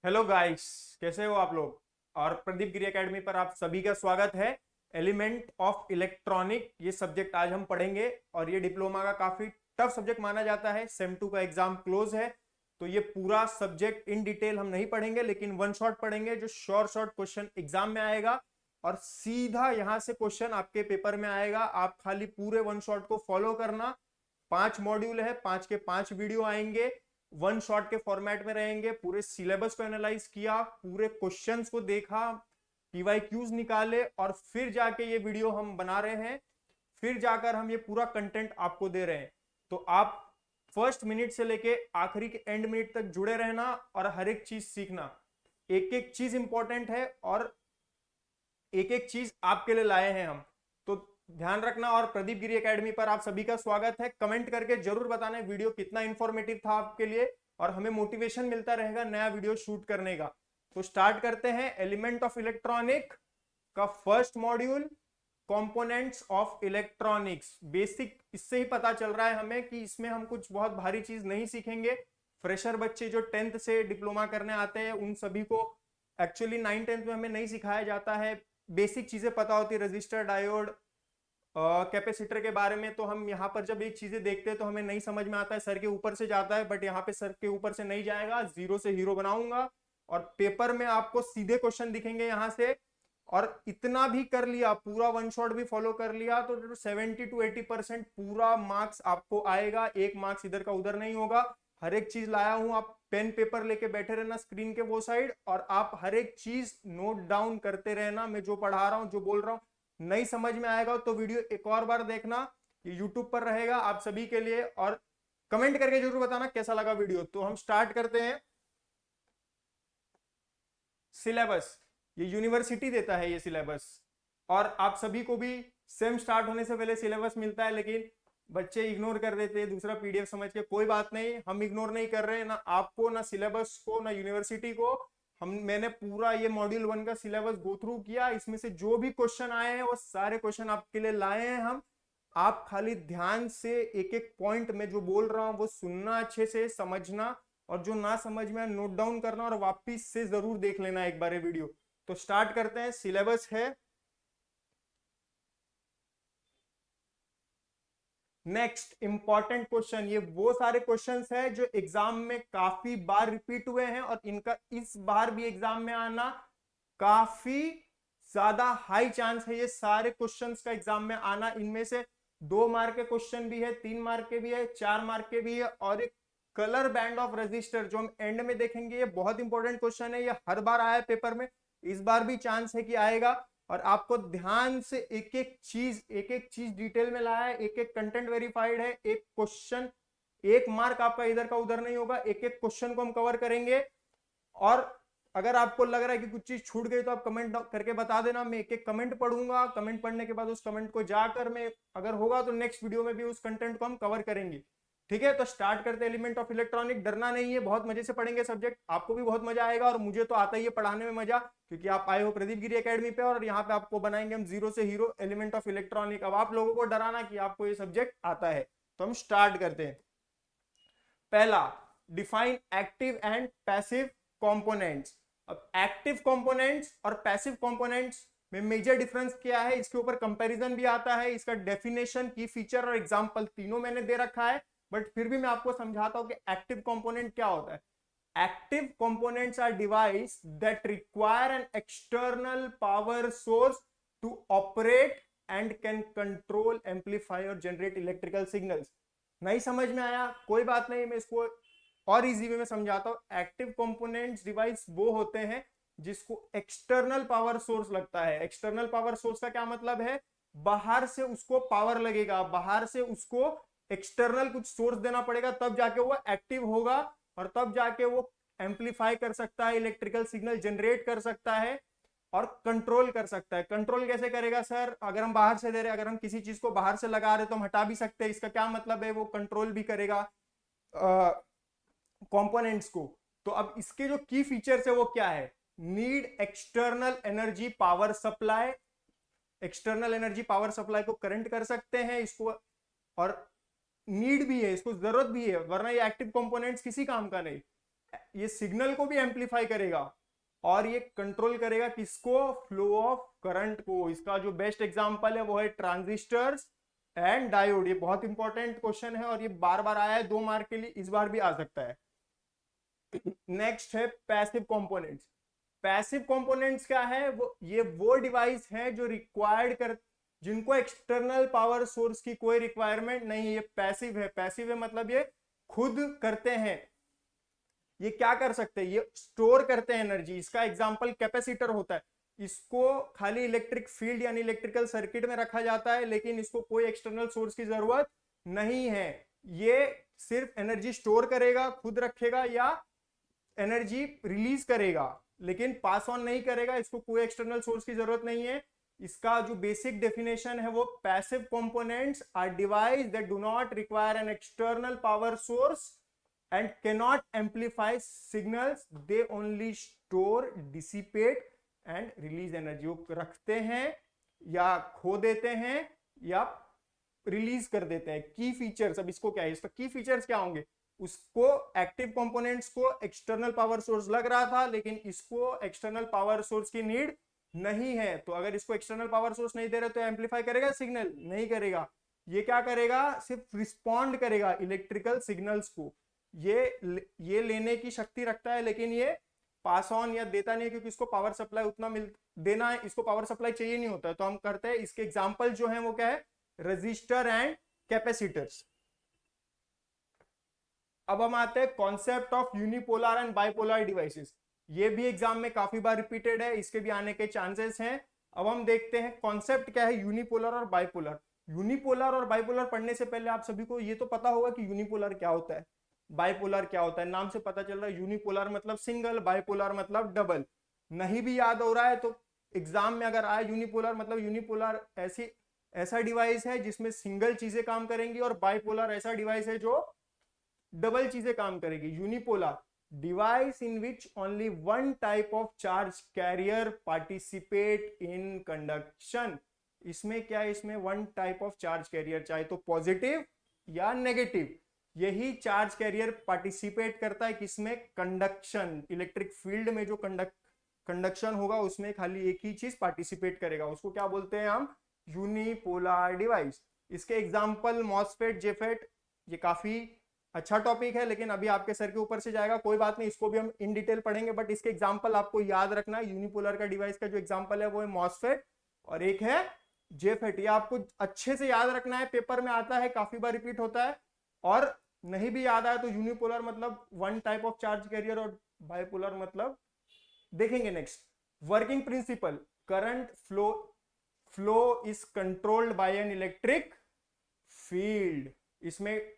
Hello guys, कैसे हो आप लोग। और प्रदीप गिरी एकेडमी पर आप सभी का स्वागत है। एलिमेंट ऑफ इलेक्ट्रॉनिक ये सब्जेक्ट आज हम पढ़ेंगे और ये डिप्लोमा का काफी टफ सब्जेक्ट माना जाता है। सेम 2 का एग्जाम क्लोज है, तो ये पूरा सब्जेक्ट इन डिटेल हम नहीं पढ़ेंगे, लेकिन वन शॉट पढ़ेंगे जो शॉर्ट क्वेश्चन एग्जाम में आएगा और सीधा यहां से क्वेश्चन आपके पेपर में आएगा। आप खाली पूरे वन शॉट को फॉलो करना। 5 मॉड्यूल है, 5 के 5 वीडियो आएंगे, वन शॉट के फॉर्मेट में रहेंगे। पूरे सिलेबस को एनालाइज किया, पूरे क्वेश्चंस को देखा, पीवाईक्यूज निकाले और फिर जाके ये वीडियो हम बना रहे हैं। फिर जाकर हम ये पूरा कंटेंट आपको दे रहे हैं। तो आप फर्स्ट मिनट से लेके आखिरी के एंड मिनट तक जुड़े रहना और हर एक चीज सीखना। एक एक चीज इंपॉर्टेंट है और एक एक चीज आपके लिए लाए हैं हम, तो ध्यान रखना। और प्रदीप गिरी एकेडमी पर आप सभी का स्वागत है। कमेंट करके जरूर बताना वीडियो कितना इंफॉर्मेटिव था आपके लिए, और हमें मोटिवेशन मिलता रहेगा नया वीडियो शूट करने का। तो स्टार्ट करते हैं एलिमेंट ऑफ इलेक्ट्रॉनिक का first module, components of electronics. Basic इससे ही पता चल रहा है हमें कि इसमें हम कुछ बहुत भारी चीज नहीं सीखेंगे। फ्रेशर बच्चे जो 10th से डिप्लोमा करने आते हैं उन सभी को एक्चुअली 9th-10th में हमें नहीं सिखाया जाता है। बेसिक चीजें पता होती है, रजिस्टर, डायोड, कैपेसिटर के बारे में। तो हम यहाँ पर जब ये चीजें देखते हैं तो हमें नहीं समझ में आता है, सर के ऊपर से जाता है। बट यहाँ पे सर के ऊपर से नहीं जाएगा, जीरो से हीरो बनाऊंगा और पेपर में आपको सीधे क्वेश्चन दिखेंगे यहाँ से। और इतना भी कर लिया, पूरा वन शॉट भी फॉलो कर लिया, तो 70 to 80% पूरा मार्क्स आपको आएगा। एक मार्क्स इधर का उधर नहीं होगा। हर एक चीज लाया हूं, आप पेन पेपर लेके बैठे रहना स्क्रीन के वो साइड, और आप हर एक चीज नोट डाउन करते रहना। मैं जो पढ़ा रहा हूं, जो बोल रहा हूं, नहीं समझ में आएगा तो वीडियो एक और बार देखना, ये यूट्यूब पर रहेगा आप सभी के लिए। और कमेंट करके जरूर बताना कैसा लगा वीडियो। तो हम स्टार्ट करते हैं। सिलेबस, ये यूनिवर्सिटी देता है ये सिलेबस, और आप सभी को भी सेम स्टार्ट होने से पहले सिलेबस मिलता है, लेकिन बच्चे इग्नोर कर देते हैं दूसरा पीडीएफ समझ के। कोई बात नहीं, हम इग्नोर नहीं कर रहे हैं, ना आपको, ना सिलेबस को, ना यूनिवर्सिटी को। मैंने पूरा ये मॉड्यूल 1 का सिलेबस गो थ्रू किया। इसमें से जो भी क्वेश्चन आए हैं वो सारे क्वेश्चन आपके लिए लाए हैं हम। आप खाली ध्यान से एक एक पॉइंट में जो बोल रहा हूं वो सुनना, अच्छे से समझना, और जो ना समझ में नोट डाउन करना, और वापिस से जरूर देख लेना एक बार ये वीडियो। तो स्टार्ट करते हैं। सिलेबस है नेक्स्ट इंपॉर्टेंट क्वेश्चन। ये वो सारे क्वेश्चंस हैं जो एग्जाम में काफी बार रिपीट हुए हैं, और इनका इस बार भी एग्जाम में आना काफी ज्यादा हाई चांस है। ये सारे क्वेश्चंस का एग्जाम में आना, इनमें से 2 मार्क के क्वेश्चन भी है, 3 मार्क के भी है, 4 मार्क के भी है, और एक कलर बैंड ऑफ रजिस्टर जो हम एंड में देखेंगे। ये बहुत इंपॉर्टेंट क्वेश्चन है, ये हर बार आया है पेपर में, इस बार भी चांस है कि आएगा। और आपको ध्यान से एक एक चीज डिटेल में लाया है, एक एक कंटेंट वेरीफाइड है। एक क्वेश्चन, एक मार्क आपका इधर का उधर नहीं होगा, एक एक क्वेश्चन को हम कवर करेंगे। और अगर आपको लग रहा है कि कुछ चीज छूट गई तो आप कमेंट करके बता देना, मैं एक एक कमेंट पढ़ूंगा। कमेंट पढ़ने के बाद उस कमेंट को जाकर मैं, अगर होगा तो नेक्स्ट वीडियो में भी उस कंटेंट को हम कवर करेंगे। ठीक है, तो स्टार्ट करते हैं एलिमेंट ऑफ इलेक्ट्रॉनिक। डरना नहीं है, बहुत मजे से पढ़ेंगे सब्जेक्ट, आपको भी बहुत मजा आएगा, और मुझे तो आता ही है पढ़ाने में मजा, क्योंकि आप आए हो प्रदीप गिरी एकेडमी पे, और यहाँ पे आपको बनाएंगे हम जीरो से हीरो, एलिमेंट ऑफ इलेक्ट्रॉनिक। अब आप लोगों को डराना कि आपको ये सब्जेक्ट आता है, तो हम स्टार्ट करते हैं। पहला, define active and passive components. अब एक्टिव कंपोनेंट्स और पैसिव कंपोनेंट्स में मेजर डिफरेंस क्या है, इसके ऊपर कंपैरिजन भी आता है। इसका डेफिनेशन, की फीचर और एग्जांपल तीनों मैंने दे रखा है, बट फिर भी मैं आपको समझाता हूं कि एक्टिव कंपोनेंट क्या होता है। Active components are device that require an external power source to operate and can control, amplify और जनरेट इलेक्ट्रिकल सिग्नल्स। नहीं समझ में आया कोई बात नहीं, मैं इसको और इजी वे में समझाता हूं। एक्टिव कंपोनेंट्स डिवाइस वो होते हैं जिसको एक्सटर्नल पावर सोर्स लगता है। एक्सटर्नल पावर सोर्स का क्या मतलब है, बाहर से उसको पावर लगेगा, बाहर से उसको एक्सटर्नल कुछ सोर्स देना पड़ेगा, तब जाके वो एक्टिव होगा, और तब जाके वो एम्पलीफाई कर सकता है, इलेक्ट्रिकल सिग्नल जनरेट कर सकता है और कंट्रोल कर सकता है। कंट्रोल कैसे करेगा सर, अगर हम बाहर से दे रहे हैं, अगर हम किसी चीज को बाहर से लगा रहे तो हम हटा भी सकते हैं, इसका क्या मतलब है, वो कंट्रोल भी करेगा कंपोनेंट्स को। तो अब इसके जो की फीचर्स है वो क्या है, need external energy power supply. External energy power supply को करंट कर सकते हैं इसको, और नीड भी है, इसको जरूरत भी है, वरना ये एक्टिव कंपोनेंट्स किसी काम का नहीं। ये सिग्नल को भी एम्पलीफाई करेगा और ये कंट्रोल करेगा किसको, फ्लो ऑफ करंट को। इसका जो बेस्ट एग्जांपल है वो है ट्रांजिस्टर्स एंड डायोड। ये बहुत इंपॉर्टेंट क्वेश्चन है और ये बार बार आया है 2 मार्क के लिए, इस बार भी आ सकता है। नेक्स्ट है पैसिव कंपोनेंट्स। पैसिव कंपोनेंट्स क्या है, वो डिवाइस है जो रिक्वायर्ड कर, जिनको एक्सटर्नल पावर सोर्स की कोई रिक्वायरमेंट नहीं है, ये पैसिव है। पैसिव है मतलब ये खुद करते हैं। ये क्या कर सकते हैं, ये स्टोर करते हैं एनर्जी। इसका एग्जांपल कैपेसिटर होता है। इसको खाली इलेक्ट्रिक फील्ड यानी इलेक्ट्रिकल सर्किट में रखा जाता है, लेकिन इसको कोई एक्सटर्नल सोर्स की जरूरत नहीं है। ये सिर्फ एनर्जी स्टोर करेगा, खुद रखेगा, या एनर्जी रिलीज करेगा, लेकिन पास ऑन नहीं करेगा। इसको कोई एक्सटर्नल सोर्स की जरूरत नहीं है। इसका जो बेसिक डेफिनेशन है वो, passive components are device that do not require an external power source and cannot amplify signals, they only store, dissipate and release energy। वो रखते हैं या खो देते हैं या रिलीज कर देते हैं। की फीचर्स, अब इसको क्या है, इसका की फीचर्स क्या होंगे, उसको एक्टिव कंपोनेंट्स को एक्सटर्नल पावर सोर्स लग रहा था, लेकिन इसको एक्सटर्नल पावर सोर्स की नीड नहीं है। तो अगर इसको एक्सटर्नल पावर सोर्स नहीं दे रहे तो एम्पलीफाई करेगा सिग्नल, नहीं करेगा। ये क्या करेगा, सिर्फ रिस्पॉन्ड करेगा इलेक्ट्रिकल सिग्नल्स को। ये लेने की शक्ति रखता है, लेकिन ये पास ऑन या देता नहीं है, क्योंकि इसको पावर सप्लाई उतना देना है, इसको पावर सप्लाई चाहिए नहीं होता है। तो हम करते हैं, इसके एग्जांपल जो है वो क्या है, रजिस्टर एंड कैपेसिटर्स। अब हम आते हैं concept of unipolar and bipolar devices. ये भी एग्जाम में काफी बार रिपीटेड है, इसके भी आने के चांसेस हैं। अब हम देखते हैं कॉन्सेप्ट क्या है यूनिपोलर और बाइपोलर। यूनिपोलर और बाइपोलर पढ़ने से पहले आप सभी को ये तो पता होगा कि यूनिपोलर क्या होता है, बाइपोलर क्या होता है। नाम से पता चल रहा है यूनिपोलर मतलब सिंगल, बाइपोलर मतलब डबल। नहीं भी याद हो रहा है तो एग्जाम में अगर आए यूनिपोलर मतलब यूनिपोलर ऐसा डिवाइस है जिसमें सिंगल चीजें काम करेंगी, और बाइपोलर ऐसा डिवाइस है जो डबल चीजें काम करेगी। Unipolar device in which only one type of charge career participate in conduction. इसमें क्या है, इसमें one type of charge career, चाहे तो पॉजिटिव या नेगेटिव, यही चार्ज कैरियर पार्टिसिपेट करता है किसमें, कंडक्शन। इलेक्ट्रिक फील्ड में जो कंडक्शन होगा उसमें खाली एक ही चीज पार्टिसिपेट करेगा, उसको क्या बोलते हैं हम, यूनिपोलर डिवाइस। इसके एग्जांपल मॉसफेट, जेफेट। ये काफी अच्छा टॉपिक है, लेकिन अभी आपके सर के ऊपर से जाएगा, कोई बात नहीं, इसको भी हम इन डिटेल पढ़ेंगे, बट इसके एग्जांपल आपको याद रखना है। यूनिपोलर का डिवाइस का जो एग्जांपल है वो है मॉसफेट और एक है जेफेट। ये आपको अच्छे से याद रखना है, पेपर में आता है, काफी बार रिपीट होता है। और नहीं भी याद आया तो यूनिपोलर मतलब one type of charge career और बाइपोलर मतलब देखेंगे next. Working principle, current flow is controlled by an electric field. इसमें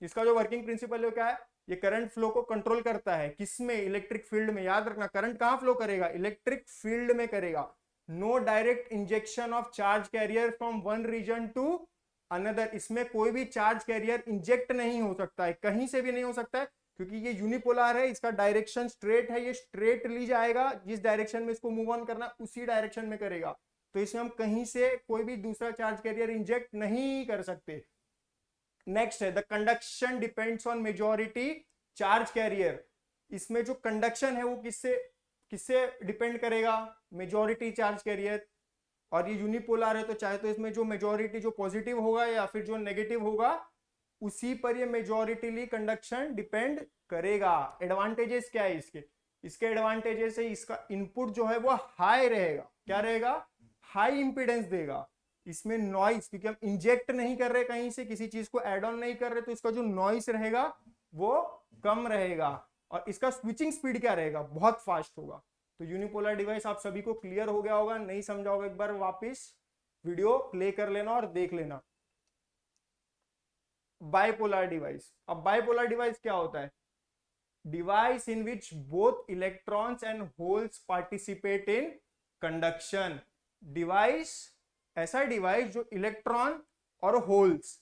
इसका जो वर्किंग प्रिंसिपल है क्या है, ये करंट फ्लो को कंट्रोल करता है किसमें, इलेक्ट्रिक फील्ड में। याद रखना, करंट कहां फ्लो करेगा, इलेक्ट्रिक फील्ड में करेगा। No direct injection of charge carrier from one region to another. इसमें कोई भी चार्ज कैरियर इंजेक्ट नहीं हो सकता है, कहीं से भी नहीं हो सकता है, क्योंकि ये यूनिपोलर है। इसका डायरेक्शन स्ट्रेट है, ये स्ट्रेट ली जाएगा, जिस डायरेक्शन में इसको मूव ऑन करना उसी डायरेक्शन में करेगा। तो इसमें हम कहीं से कोई भी दूसरा चार्ज कैरियर इंजेक्ट नहीं कर सकते। नेक्स्ट है the conduction depends on majority charge carrier. इसमें जो कंडक्शन है वो किससे डिपेंड करेगा, मेजॉरिटी चार्ज कैरियर। और ये यूनिपोलर है तो चाहे तो इसमें जो मेजॉरिटी जो पॉजिटिव होगा या फिर जो नेगेटिव होगा उसी पर ये मेजॉरिटीली कंडक्शन डिपेंड करेगा। एडवांटेजेस क्या है इसके एडवांटेजेस है, इसका इनपुट जो है वो हाई रहेगा। क्या रहेगा, हाई इंपीडेंस देगा। इसमें नॉइस, क्योंकि हम इंजेक्ट नहीं कर रहे कहीं से, किसी चीज को एड ऑन नहीं कर रहे, तो इसका जो नॉइस रहेगा वो कम रहेगा। और इसका स्विचिंग स्पीड क्या रहेगा, बहुत फास्ट होगा। तो यूनिपोलर डिवाइस आप सभी को क्लियर हो गया होगा, नहीं समझा होगा एक बार वापस वीडियो प्ले कर लेना और देख लेना। बाइपोलर डिवाइस, अब बाइपोलर डिवाइस क्या होता है, device in which both electrons and holes participate in conduction. Device, ऐसा डिवाइस जो इलेक्ट्रॉन और होल्स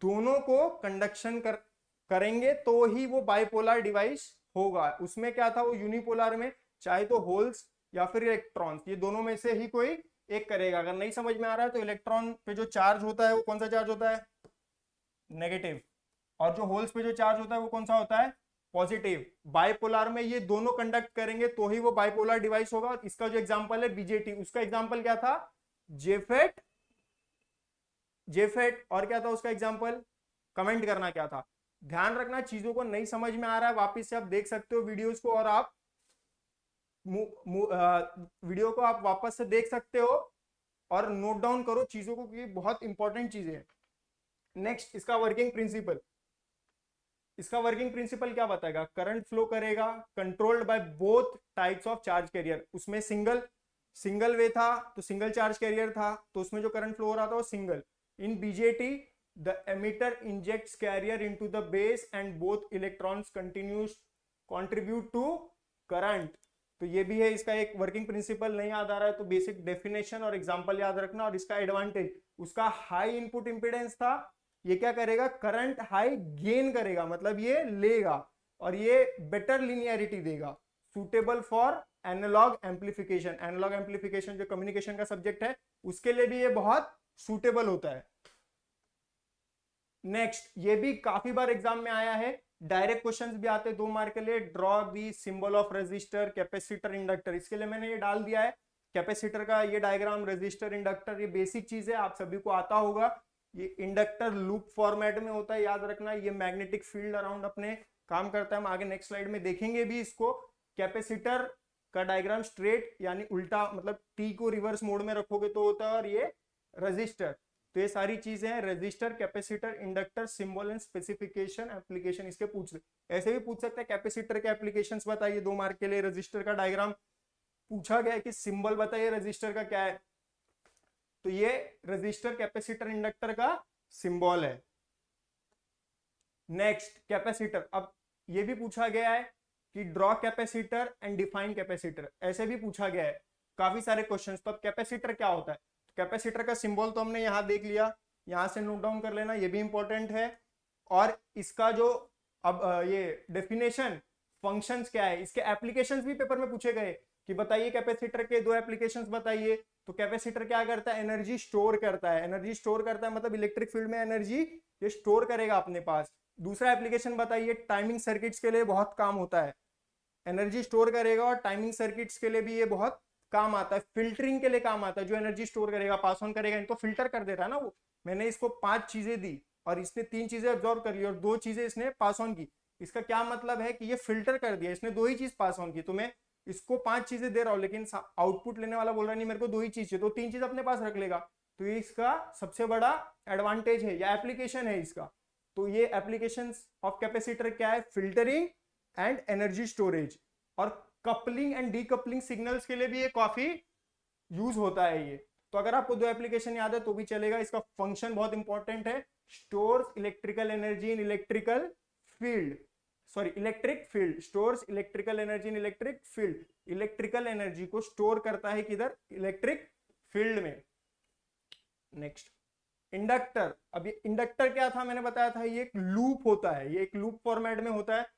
दोनों को कंडक्शन करेंगे तो ही वो बाइपोलर डिवाइस होगा। उसमें क्या था, वो यूनिपोलर में चाहे तो होल्स या फिर इलेक्ट्रॉन्स, ये दोनों में से ही कोई एक करेगा। अगर नहीं समझ में आ रहा है तो इलेक्ट्रॉन पे जो चार्ज होता है वो कौन सा चार्ज होता है, नेगेटिव। और जो होल्स पे जो चार्ज होता है वो कौन सा होता है, पॉजिटिव। बाइपोलर में ये दोनों कंडक्ट करेंगे तो ही वो बाइपोलर डिवाइस होगा। और इसका जो एग्जांपल है बीजेटी, उसका एग्जांपल क्या था? जेफेट। जेफेट और क्या था उसका एग्जांपल? कमेंट करना क्या था। ध्यान रखना, चीजों को नहीं समझ में आ रहा है वापस से आप देख सकते हो वीडियोस को, और आप वीडियो को आप वापस से देख सकते हो और नोट डाउन करो चीजों को, क्योंकि बहुत इंपॉर्टेंट चीजें हैं। नेक्स्ट, इसका वर्किंग प्रिंसिपल। इसका वर्किंग प्रिंसिपल क्या बताएगा? करंट फ्लो करेगा controlled by both types of charge career. उसमें सिंगल वे था तो सिंगल चार्ज कैरियर था, तो उसमें जो करंट फ्लो हो रहा था वो single. In BJT the emitter injects carrier into the base and both electrons continuous contribute to current. तो ये भी है इसका एक वर्किंग प्रिंसिपल। नहीं याद आ रहा है तो बेसिक डेफिनेशन और एग्जांपल याद रखना। और इसका एडवांटेज, उसका हाई इनपुट इंपीडेंस था, ये क्या करेगा? करंट हाई गेन करेगा, मतलब ये लेगा, और ये बेटर लिनियरिटी देगा, suitable for analog amplification. Analog amplification जो कम्युनिकेशन का सब्जेक्ट है उसके लिए भी ये बहुत सुटेबल होता है। नेक्स्ट, ये भी काफी बार एग्जाम में आया है, डायरेक्ट क्वेश्चंस भी आते हैं 2 मार्क के लिए। Draw the symbol of resistor, capacitor, inductor. इसके लिए मैंने ये डाल दिया है कैपेसिटर का ये डायग्राम, रेजिस्टर, इंडक्टर, ये बेसिक चीज है, आप सभी को आता होगा। ये इंडक्टर लूप फॉर्मेट में होता है, याद रखना। ये मैग्नेटिक फील्ड अराउंड अपने काम करता है, हम आगे नेक्स्ट स्लाइड में देखेंगे भी इसको। कैपेसिटर का डायग्राम स्ट्रेट यानी उल्टा, मतलब टी को रिवर्स मोड में रखोगे तो होता है, और ये रजिस्टर। तो ये सारी चीजें हैं, register, capacitor, inductor, symbol and specification, application. इसके ऐसे भी पूछ सकते हैं कैपेसिटर के एप्लीकेशंस बताइए 2 मार्क के लिए। रजिस्टर का डायग्राम पूछा गया है कि सिंबल बताइए रजिस्टर का क्या है, तो ये रजिस्टर, कैपेसिटर, इंडक्टर का सिंबल है। Next, capacitor. अब ये भी पूछा गया है कि draw capacitor and define capacitor, ऐसे भी पूछा गया है काफी सारे क्वेश्चंस। तो अब कैपेसिटर क्या होता है? कैपेसिटर का सिंबल तो हमने यहां देख लिया, यहां से नोट डाउन कर लेना, ये भी इंपॉर्टेंट है। और इसका जो अब ये डेफिनेशन, फंक्शंस क्या है, इसके एप्लीकेशंस भी पेपर में पूछे गए कि बताइए कैपेसिटर के 2 एप्लीकेशंस बताइए। तो कैपेसिटर क्या करता है? एनर्जी स्टोर करता है। एनर्जी स्टोर करता है मतलब इलेक्ट्रिक फील्ड में एनर्जी ये स्टोर करेगा अपने पास। दूसरा एप्लीकेशन बताइए, टाइमिंग सर्किट्स के लिए बहुत काम होता है, एनर्जी स्टोर करेगा, और टाइमिंग सर्किट्स के लिए भी ये बहुत काम आता है। फिल्टरिंग के लिए काम आता है, जो एनर्जी स्टोर करेगा, पास ऑन करेगा, इनको फिल्टर कर देता है ना वो। मैंने इसको 5 चीजें दी और इसने 3 चीजें ऑब्जॉर्व कर ली और 2 चीजें इसने पास ऑन की। इसका क्या मतलब है कि ये फिल्टर कर दिया, इसने 2 ही चीज पास ऑन की। तो मैं इसको 5 चीजें दे रहा हूं, लेकिन आउटपुट लेने वाला बोल रहा नहीं मेरे को 2 ही चीज चाहिए, तो 3 चीज अपने पास रख लेगा। तो ये इसका सबसे बड़ा एडवांटेज है या एप्लीकेशन है इसका। तो ये एप्लीकेशन ऑफ कैपेसिटर क्या है? Filtering and energy storage. और कपलिंग एंड डीकपलिंग सिग्नल्स के लिए भी ये काफी यूज होता है ये। तो अगर आपको 2 एप्लीकेशन याद है तो भी चलेगा। इसका फंक्शन बहुत इंपॉर्टेंट है, stores electrical energy in electrical field, sorry electric field, stores electrical energy in electric field. Electrical energy को स्टोर करता है किधर? इलेक्ट्रिक फील्ड में। Next, inductor. अब ये इंडक्टर क्या था? मैंने बताया था ये एक लूप होता है, ये एक लूप फॉर्मेट में होता है।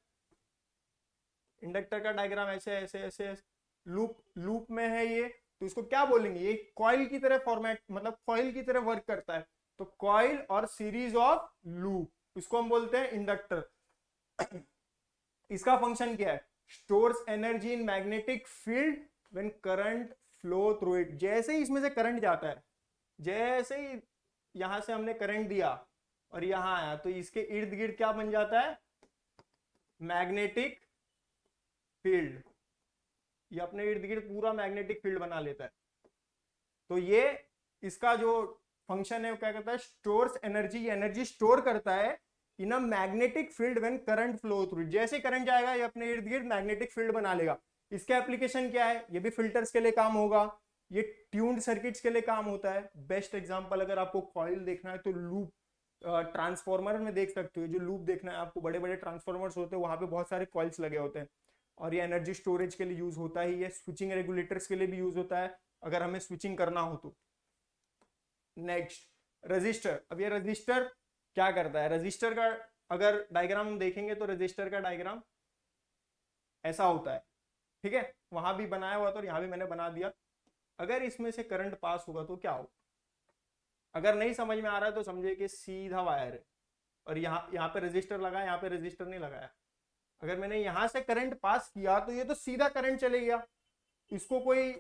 इंडक्टर का डायग्राम ऐसे ऐसे ऐसे लूप में है ये। तो इसको क्या बोलेंगे? ये कॉइल की तरह फॉर्मेट, मतलब कॉइल की तरह वर्क करता है। तो कॉइल और सीरीज ऑफ लूप, इसको हम बोलते हैं इंडक्टर। इसका फंक्शन क्या है? Stores energy in magnetic field when current flow through it. जैसे ही इसमें से करंट जाता है, जैसे ही यहां से हमने करंट दिया और यहां आया, तो इसके इर्द गिर्द क्या बन जाता है? Magnetic field. ये अपने इर्द गिर्द पूरा मैग्नेटिक फील्ड बना लेता है। तो ये इसका जो फंक्शन है वो क्या करता है? Stores energy. एनर्जी स्टोर करता है in a magnetic field when current flow through. जैसे करंट जाएगा ये अपने इर्द गिर्द मैग्नेटिक फील्ड बना लेगा। इसका एप्लीकेशन क्या है? ये भी फिल्टर्स के लिए काम होगा, ये ट्यून्ड सर्किट्स के लिए काम होता है। बेस्ट एग्जांपल अगर आपको कॉइल देखना है तो लूप ट्रांसफॉर्मर में देख सकते हो। जो लूप देखना है आपको, बड़े बड़े ट्रांसफॉर्मर्स होते हैं, वहां पे बहुत सारे कॉइल्स लगे होते हैं, और ये एनर्जी स्टोरेज के लिए यूज होता ही है। स्विचिंग रेगुलेटर्स के लिए भी यूज होता है अगर हमें स्विचिंग करना हो तो। Next, register. अब ये रजिस्टर क्या करता है? रजिस्टर का अगर डायग्राम देखेंगे तो रजिस्टर का डायग्राम ऐसा होता है, ठीक है। वहां भी बनाया हुआ था और यहां भी मैंने बना दिया। अगर इसमें से करंट पास होगा तो क्या हो? अगर नहीं समझ में आ रहा है तो समझिए कि सीधा वायर है, और यहाँ पे रजिस्टर लगाया, यहाँ पे रजिस्टर नहीं लगाया, अगर मैंने यहां से करंट पास किया तो ये तो सीधा करंट चले गया, इसको कोई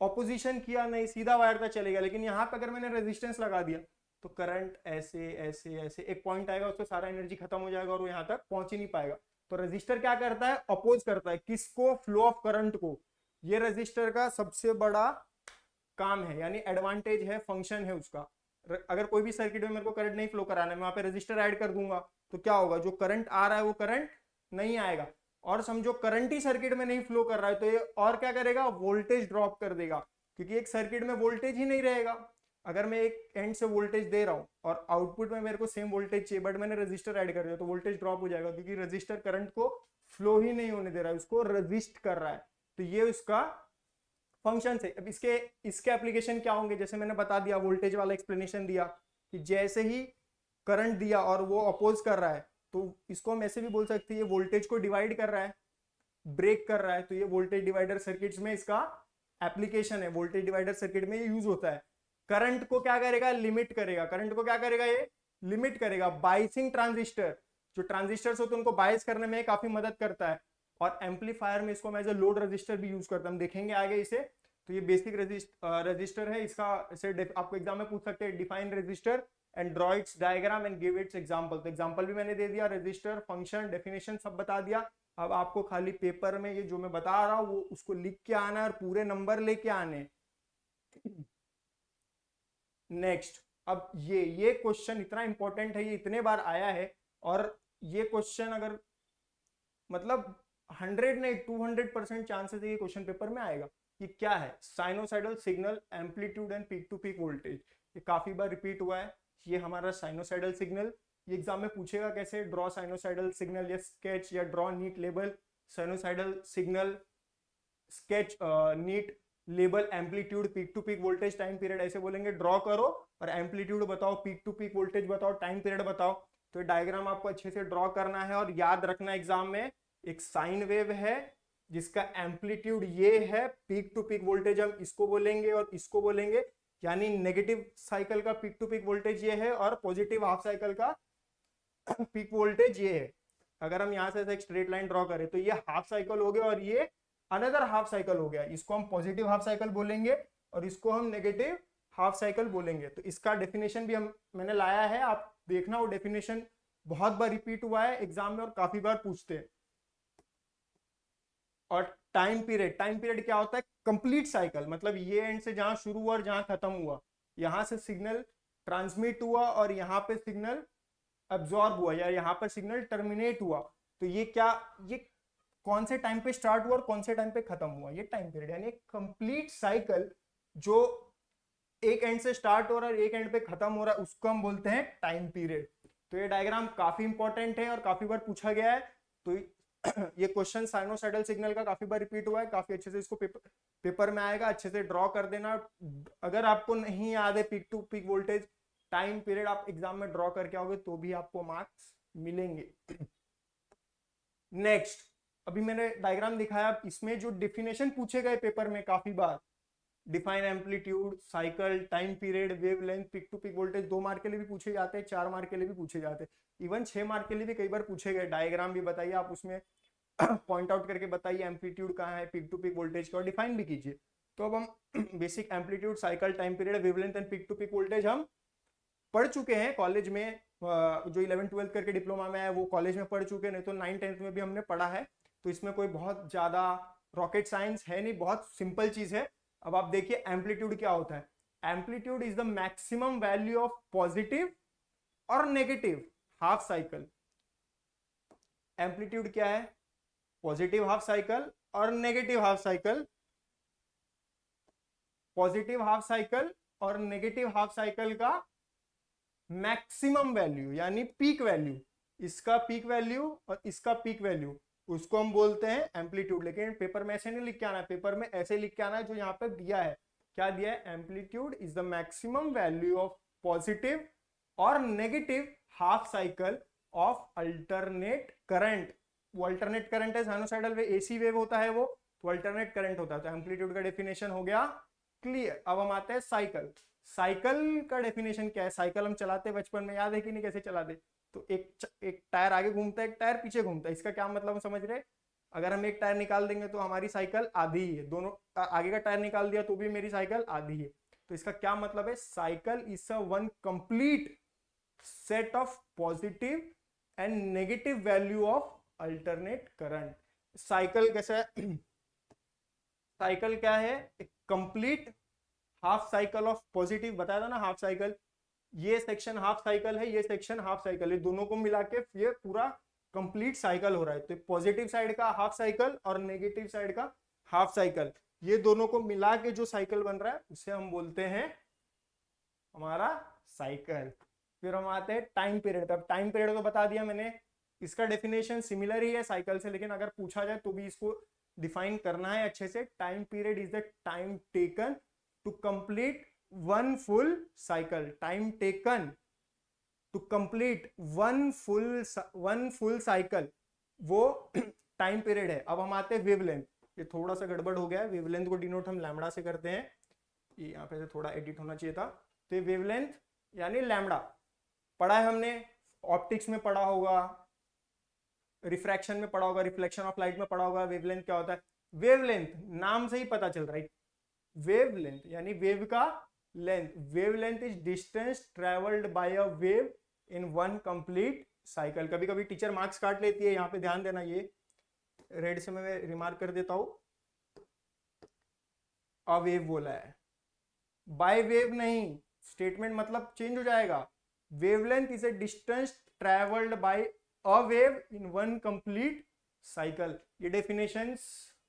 ऑपोजिशन किया नहीं, सीधा वायर पे चले गया। लेकिन यहाँ पे अगर मैंने रेजिस्टेंस लगा दिया तो करंट ऐसे ऐसे ऐसे एक पॉइंट आएगा, उसका सारा एनर्जी खत्म हो जाएगा और वो यहाँ तक पहुंच ही नहीं पाएगा। तो रेजिस्टर क्या करता है, अपोज करता है किसको, फ्लो ऑफ करंट को। ये रेजिस्टर का सबसे बड़ा काम है, यानी एडवांटेज है, फंक्शन है उसका। अगर कोई भी सर्किट में मेरे को करंट नहीं फ्लो कराना है, मैं वहां पे रेजिस्टर ऐड कर दूंगा तो क्या होगा, जो करंट आ रहा है वो करंट नहीं आएगा। और समझो करंट ही सर्किट में नहीं फ्लो कर रहा है तो ये और क्या करेगा, वोल्टेज ड्रॉप कर देगा, क्योंकि एक सर्किट में वोल्टेज ही नहीं रहेगा। अगर मैं एक एंड से वोल्टेज दे रहा हूं और आउटपुट में मेरे को सेम वोल्टेज चाहिए बट मैंने रजिस्टर ऐड कर दिया तो वोल्टेज ड्रॉप हो जाएगा, क्योंकि रजिस्टर करंट को फ्लो ही नहीं होने दे रहा है, उसको रजिस्ट कर रहा है। तो ये उसका फंक्शन है। अब इसके एप्लीकेशन क्या होंगे, जैसे मैंने बता दिया, वोल्टेज वाला एक्सप्लेनेशन दिया कि जैसे ही करंट दिया और वो अपोज कर रहा है तो इसको हम ऐसे भी बोल सकते हैं ये वोल्टेज को डिवाइड कर रहा है, ब्रेक कर रहा है। तो ये वोल्टेज डिवाइडर सर्किट्स में इसका एप्लीकेशन है, वोल्टेज डिवाइडर सर्किट में ये यूज होता है। करंट को क्या करेगा, लिमिट करेगा। करंट को क्या करेगा, ये लिमिट करेगा। बाइसिंग ट्रांजिस्टर, जो ट्रांजिस्टर्स होते हैं उनको बाइस करने में काफी मदद करता है। और एम्पलीफायर में इसको हम एज ए लोड रजिस्टर भी यूज करते हैं, हम देखेंगे आगे इसे। तो ये बेसिक रजिस्टर है इसका, इसे आपको एग्जाम में पूछ सकते हैं, define register and draw it's diagram and give its example. तो एग्जांपल भी मैंने दे दिया, रजिस्टर, फंक्शन, डेफिनेशन सब बता दिया। अब आपको खाली पेपर में ये जो मैं बता रहा हूं वो उसको लिख के आना है और पूरे नंबर लेके आने। नेक्स्ट, अब ये क्वेश्चन इतना इंपॉर्टेंट है, ये इतने बार आया है और ये क्वेश्चन अगर मतलब 100 नहीं 200% चांसेस है ये क्वेश्चन पेपर में आएगा। ये क्या है, sinusoidal signal, amplitude and peak to peak voltage. ये काफी बार रिपीट हुआ है, ये हमारा साइनोसाइडल सिग्नल। ये एग्जाम में पूछेगा कैसे, ड्रॉ साइनोसाइडल सिग्नल या स्केच या draw neat label sinusoidal signal, sketch neat label amplitude, peak to peak voltage, time period, ऐसे बोलेंगे। ड्रॉ करो और एम्पलीट्यूड बताओ, पीक टू पीक वोल्टेज बताओ, टाइम पीरियड बताओ। तो डायग्राम आपको अच्छे से ड्रॉ करना है और याद रखना एग्जाम में, एक साइन वेव है जिसका एम्पलीट्यूड ये है, पीक टू पीक वोल्टेज हम इसको बोलेंगे और इसको बोलेंगे, यानी नेगेटिव साइकिल का पीक टू पीक वोल्टेज ये है और पॉजिटिव हाफ साइकिल का पीक वोल्टेज ये है। अगर हम यहां से एक स्ट्रेट लाइन ड्रॉ करें तो ये हाफ साइकिल हो गया और ये अनदर हाफ साइकिल हो गया, इसको हम पॉजिटिव हाफ साइकिल बोलेंगे और इसको हम नेगेटिव हाफ साइकिल बोलेंगे। तो इसका डेफिनेशन भी मैंने लाया है, आप देखना, वो डेफिनेशन बहुत बार रिपीट हुआ है एग्जाम में और काफी बार पूछते हैं। और टाइम पीरियड, टाइम पीरियड क्या होता है, कंप्लीट साइकिल, मतलब ये एंड से जहां शुरू हुआ और जहां खत्म हुआ, यहां से सिग्नल ट्रांसमिट हुआ और यहाँ पे सिग्नल अब्सॉर्ब हुआ या यहाँ पर सिग्नल टर्मिनेट हुआ। तो ये क्या, ये कौन से टाइम पे स्टार्ट हुआ और कौन से टाइम पे खत्म हुआ, ये टाइम पीरियड, यानी कंप्लीट साइकिल जो एक एंड से स्टार्ट हो रहा है एक एंड पे खत्म हो रहा है उसको हम बोलते हैं टाइम पीरियड। तो ये डायग्राम काफी इंपॉर्टेंट है और काफी बार पूछा गया है। तो ये क्वेश्चन साइनोसाइडल सिग्नल का काफी बार रिपीट हुआ है, काफी अच्छे से इसको पेपर में आएगा, अच्छे से ड्रॉ कर देना। अगर आपको नहीं याद है peak to peak voltage, time period, आप एग्जाम में ड्रॉ करके आओगे तो भी आपको मार्क्स मिलेंगे। नेक्स्ट, अभी मैंने डायग्राम दिखाया, इसमें जो डेफिनेशन पूछे गए पेपर में काफी बार, define amplitude, cycle, time period, wavelength, peak to peak voltage, 2 mark के लिए भी पूछे जाते हैं, 4 मार्क के लिए भी पूछे जाते हैं, इवन 6 मार्क के लिए भी कई बार पूछे गए। डायग्राम भी बताइए आप उसमें पॉइंट आउट करके बताइए एम्पलीट्यूड कहाँ है, पीक टू पीक वोल्टेज का, और डिफाइन भी कीजिए। तो अब हम basic amplitude, cycle, time period, wavelength and peak to peak voltage हम पढ़ चुके हैं कॉलेज में, जो 11th-12th करके डिप्लोमा में है वो कॉलेज में पढ़ चुके हैं, नहीं तो 9th-10th में भी हमने पढ़ा है। तो इसमें कोई बहुत ज्यादा रॉकेट साइंस है नहीं, बहुत सिंपल चीज है। अब आप देखिए एम्पलीट्यूड क्या होता है, amplitude is the maximum value of positive और नेगेटिव हाफ साइकिल। एम्पलीट्यूड क्या है, पॉजिटिव हाफ साइकिल और negative half cycle, positive half cycle और नेगेटिव हाफ साइकिल का मैक्सिमम वैल्यू यानी पीक वैल्यू, इसका पीक वैल्यू और इसका पीक वैल्यू, उसको हम बोलते हैं एम्पलीट्यूड। लेकिन पेपर में ऐसे नहीं लिख के आना है, पेपर में ऐसे लिख के आना है जो यहाँ पे दिया है। क्या दिया है, amplitude is the maximum value of positive और negative half cycle of alternate current. वो अल्टरनेट करंट है, साइनोसाइडल वेव एसी वेव होता है वो, तो अल्टरनेट करंट होता है। तो एम्पलीट्यूड का डेफिनेशन हो गया क्लियर। अब हम आते हैं साइकिल। साइकिल का डेफिनेशन क्या है, साइकिल हम चलाते बचपन में, याद है कि नहीं कैसे चलाते, तो एक टायर आगे घूमता है, एक टायर पीछे घूमता है। इसका क्या मतलब हम समझ रहे हैं? अगर हम एक टायर निकाल देंगे तो हमारी साइकिल आधी ही है, दोनों आगे का टायर निकाल दिया तो भी मेरी साइकिल आधी है। तो इसका क्या मतलब है? Cycle is a one complete set of positive and negative value of alternate current. Cycle कैसा है? साइकिल क्या है? एक complete half cycle of positive, बताया था ना हाफ साइकिल। ये सेक्शन हाफ साइकिल है, ये सेक्शन हाफ साइकिल है, दोनों को मिला के ये पूरा कंप्लीट साइकिल हो रहा है। तो पॉजिटिव साइड का हाफ साइकिल और नेगेटिव साइड का हाफ साइकिल, ये दोनों को मिला के जो साइकिल बन रहा है उसे हम बोलते हैं हमारा साइकिल। फिर हम आते हैं टाइम पीरियड पे। टाइम पीरियड तो बता दिया मैंने, इसका डेफिनेशन सिमिलर ही है साइकिल से, लेकिन अगर पूछा जाए तो भी इसको डिफाइन करना है अच्छे से। Time period is the time taken to complete one full cycle. Time taken to complete one full cycle, वो टाइम पीरियड है। अब हम आते हैं वेवलेंथ। ये थोड़ा सा गड़बड़ हो गया है, वेवलेंथ को डिनोट हम लैम्बडा से करते हैं, ये यहाँ पे से थोड़ा एडिट होना चाहिए था। तो ये वेवलेंथ यानी लैम्बडा पढ़ा है हमने, ऑप्टिक्स में पढ़ा होगा, रिफ्रैक्शन में पढ़ा होगा, रिफ्लेक्शन ऑफ लाइट में पढ़ा होगा। वेवलेंथ क्या होता है? वेवलेंथ नाम से ही पता चल रहा है, वेवलेंथ यानी वेव का length. Wavelength is distance travelled by a wave in one complete cycle. कभी कभी टीचर मार्क्स काट लेती है, यहाँ पे ध्यान देना, ये रेड से मैं रिमार्क कर देता हूं, अ वेव बोला है, बाय वेव नहीं, स्टेटमेंट मतलब चेंज हो जाएगा। Wavelength is a distance travelled by a wave in one complete cycle. ये डेफिनेशंस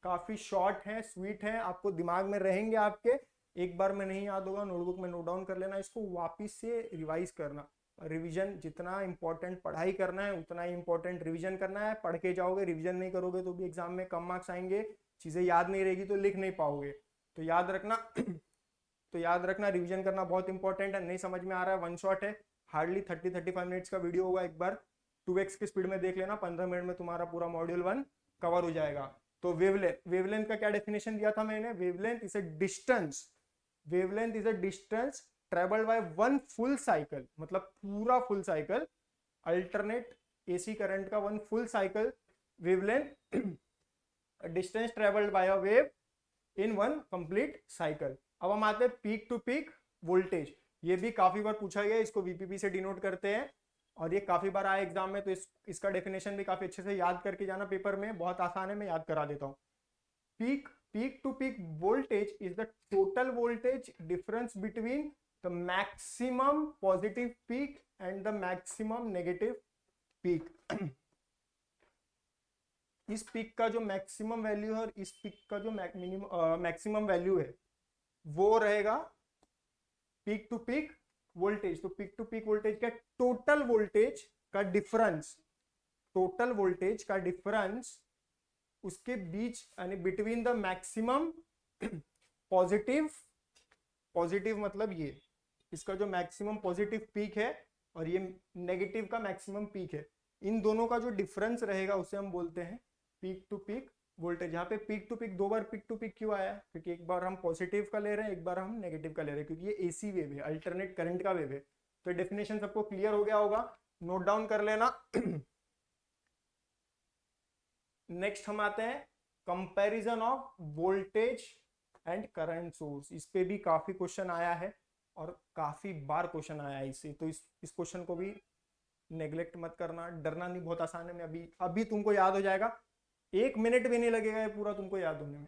काफी शॉर्ट है, स्वीट है, आपको दिमाग में रहेंगे आपके। एक बार में नहीं याद होगा, नोटबुक में नोट डाउन कर लेना, इसको वापिस से रिवाइज करना। रिवीजन जितना इंपॉर्टेंट पढ़ाई करना है उतना ही इंपॉर्टेंट रिवीजन करना है। पढ़ के जाओगे, रिवीजन नहीं करोगे तो भी एग्जाम में कम मार्क्स आएंगे, चीजें याद नहीं रहेगी तो लिख नहीं पाओगे। तो याद रखना तो याद रखना रिवीजन करना बहुत इंपॉर्टेंट है। नहीं समझ में आ रहा है, वन शॉट है, हार्डली 30-35 मिनट्स का वीडियो होगा, एक बार 2x की स्पीड में देख लेना, 15 मिनट में तुम्हारा पूरा मॉड्यूल 1 कवर हो जाएगा। तो वेवलेंथ का क्या डेफिनेशन दिया था मैंने? Wavelength is a distance, wavelength is a distance travelled by one full cycle, मतलब पूरा full cycle, alternate AC current का one full cycle wavelength, distance travelled by a wave in one complete cycle. अब हम आते हैं peak to peak voltage. ये भी काफी बार पूछा गया, इसको वीपीपी से डिनोट करते हैं और ये काफी बार आया एग्जाम में, तो इसका डेफिनेशन भी काफी अच्छे से याद करके जाना पेपर में, बहुत आसान है, मैं याद करा देता हूँ। Peak to peak voltage is the total voltage difference between the maximum positive peak and the maximum negative peak. इस पीक का जो मैक्सिमम वैल्यू है और इस पीक का जो मैक्सिमम वैल्यू है वो रहेगा पीक टू पीक वोल्टेज। तो पीक टू पीक वोल्टेज का टोटल वोल्टेज का डिफरेंस, टोटल वोल्टेज का डिफरेंस उसके बीच यानी between the maximum positive, positive मतलब ये इसका जो मैक्सिमम पॉजिटिव पीक है और ये नेगेटिव का मैक्सिमम पीक है, इन दोनों का जो डिफरेंस रहेगा उसे हम बोलते हैं पीक टू पीक वोल्टेज। यहाँ पे पीक टू पीक, दो बार पीक टू पीक क्यों आया? क्योंकि एक बार हम पॉजिटिव का ले रहे हैं, एक बार हम नेगेटिव का ले रहे हैं, क्योंकि ये एसी वेव है, अल्टरनेट करंट का वेव है। तो डेफिनेशन सबको क्लियर हो गया होगा, नोट डाउन कर लेना। नेक्स्ट हम आते हैं comparison of voltage and current source. इस पे भी काफी क्वेश्चन आया है और काफी बार क्वेश्चन आया है इससे, तो इस क्वेश्चन को भी नेग्लेक्ट मत करना, डरना नहीं, बहुत आसान है। मैं अभी तुमको याद हो जाएगा, 1 मिनट भी नहीं लगेगा ये पूरा तुमको याद होने में।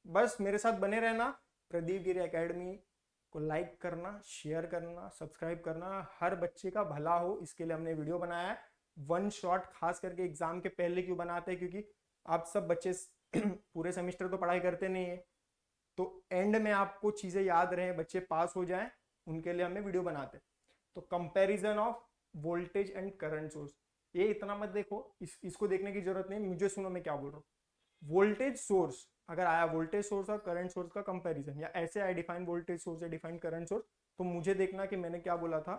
बस मेरे साथ बने रहना। प्रदीप गिरी एकेडमी को लाइक करना, शेयर करना, सब्सक्राइब करना, हर बच्चे का भला हो इसके लिए हमने वीडियो बनाया है। वन शॉट खास करके एग्जाम के पहले क्यों बनाते हैं? क्योंकि आप सब बच्चे पूरे सेमेस्टर तो पढ़ाई करते नहीं है, तो एंड में आपको चीजें याद रहे, बच्चे पास हो जाएं, उनके लिए हमें वीडियो बनाते हैं। तो comparison of voltage and current source, ये इतना मत देखो, इसको देखने की जरूरत नहीं, मुझे सुनो मैं क्या बोल रहा हूँ। वोल्टेज सोर्स अगर आया, वोल्टेज सोर्स और करंट सोर्स का कंपैरिजन, या ऐसे आया डिफाइन वोल्टेज सोर्स या डिफाइन करंट सोर्स, तो मुझे देखना कि मैंने क्या बोला था।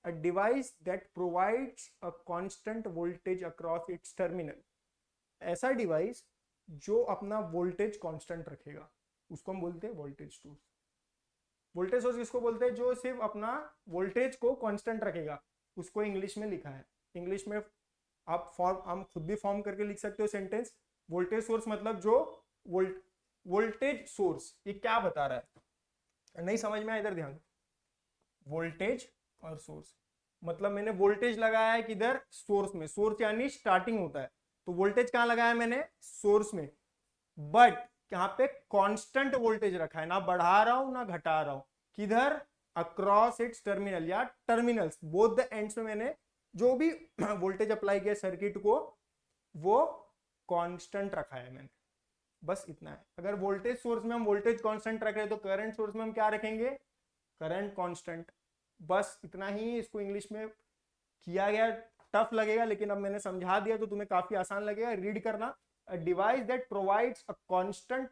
A device that provides a constant voltage across its terminal, ऐसा डिवाइस जो अपना वोल्टेज कांस्टेंट रखेगा उसको हम बोलते हैं वोल्टेज सोर्स। वोल्टेज सोर्स किसको बोलते हैं? जो सिर्फ अपना वोल्टेज को कांस्टेंट रखेगा, उसको इंग्लिश में लिखा है इंग्लिश में आप हम खुद भी फॉर्म करके लिख सकते हो सेंटेंस। वोल्टेज सोर्स मतलब जो वोल्टेज सोर्स, ये क्या बता रहा है, नहीं समझ में आया इधर ध्यान। वोल्टेज और सोर्स मतलब मैंने वोल्टेज लगाया है किधर, सोर्स में, सोर्स यानी स्टार्टिंग होता है, तो वोल्टेज कहां लगाया मैंने, सोर्स में, बट यहाँ पे कांस्टेंट वोल्टेज रखा है, ना बढ़ा रहा हूं ना घटा रहा हूं, किधर, अक्रॉस इट्स टर्मिनल या टर्मिनल्स बोथ द एंड्स में मैंने जो भी वोल्टेज अप्लाई किया सर्किट को वो कांस्टेंट रखा है मैंने, बस इतना है। अगर वोल्टेज सोर्स में हम वोल्टेज कांस्टेंट रख रहे हैं तो करंट सोर्स में हम क्या रखेंगे, करंट कांस्टेंट, बस इतना ही इसको इंग्लिश में किया गया। टफ लगेगा लेकिन अब मैंने समझा दिया तो तुम्हें काफी आसान लगेगा, रीड करना। A device that provides a constant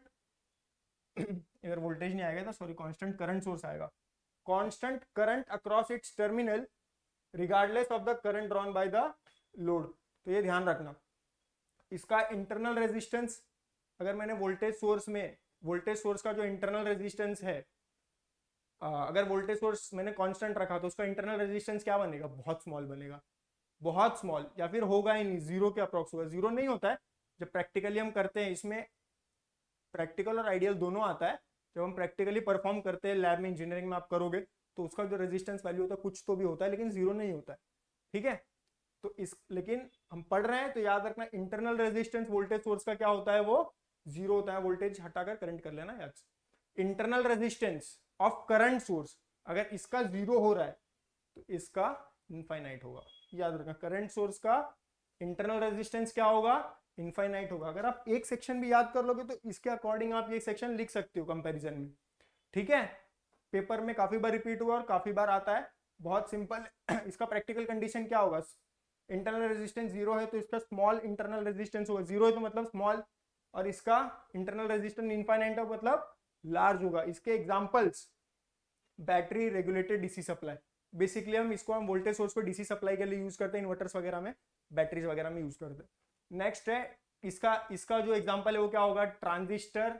इधर वोल्टेज नहीं आएगा था, सॉरी, कांस्टेंट करंट सोर्स आएगा, constant current across its terminal regardless of the current drawn by the load. तो ये ध्यान रखना। इसका इंटरनल रेजिस्टेंस, अगर मैंने वोल्टेज सोर्स में, वोल्टेज सोर्स का जो इंटरनल रेजिस्टेंस है, अगर वोल्टेज सोर्स मैंने कांस्टेंट रखा तो उसका इंटरनल रेजिस्टेंस क्या बनेगा, बहुत स्मॉल बनेगा, बहुत स्मॉल, या फिर होगा ही नहीं, जीरो के अप्रॉक्स होगा। जीरो नहीं होता है, जब प्रैक्टिकली हम करते हैं, इसमें प्रैक्टिकल और आइडियल दोनों आता है, जब हम प्रैक्टिकली परफॉर्म करते हैं लैब में, इंजीनियरिंग में आप करोगे तो उसका जो रेजिस्टेंस वैल्यू होता है कुछ तो भी होता है, लेकिन जीरो नहीं होता है, ठीक है। तो इस, लेकिन हम पढ़ रहे हैं तो याद रखना इंटरनल रेजिस्टेंस वोल्टेज सोर्स का क्या होता है, वो जीरो होता है। वोल्टेज हटाकर करंट कर लेना याद से। Internal resistance of current source, अगर इसका जीरो हो रहा है तो इसका इनफाइनाइट होगा, याद रखना। करंट सोर्स का इंटरनल रेजिस्टेंस क्या होगा, इनफाइनाइट होगा। अगर आप एक सेक्शन भी याद कर लोगे तो इसके अकॉर्डिंग आप ये सेक्शन लिख सकते हो कंपैरिजन में, ठीक है। पेपर में काफी बार रिपीट हुआ और काफी बार आता है, बहुत सिंपल। इसका प्रैक्टिकल कंडीशन क्या होगा, इंटरनल रेजिस्टेंस जीरो है तो इसका स्मॉल इंटरनल रेजिस्टेंस होगा, जीरो है तो मतलब स्मॉल, और इसका इंटरनल रेजिस्टेंस इनफाइनाइट है मतलब लार्ज होगा। इसके examples, battery regulated DC supply, basically हम वोल्टेज सोर्स को डीसी सप्लाई के लिए यूज करते हैं, इन्वर्टर्स वगैरह में, बैटरीज वगैरह में यूज करते हैं। नेक्स्ट है इसका इसका जो एग्जांपल है वो क्या होगा, transistor,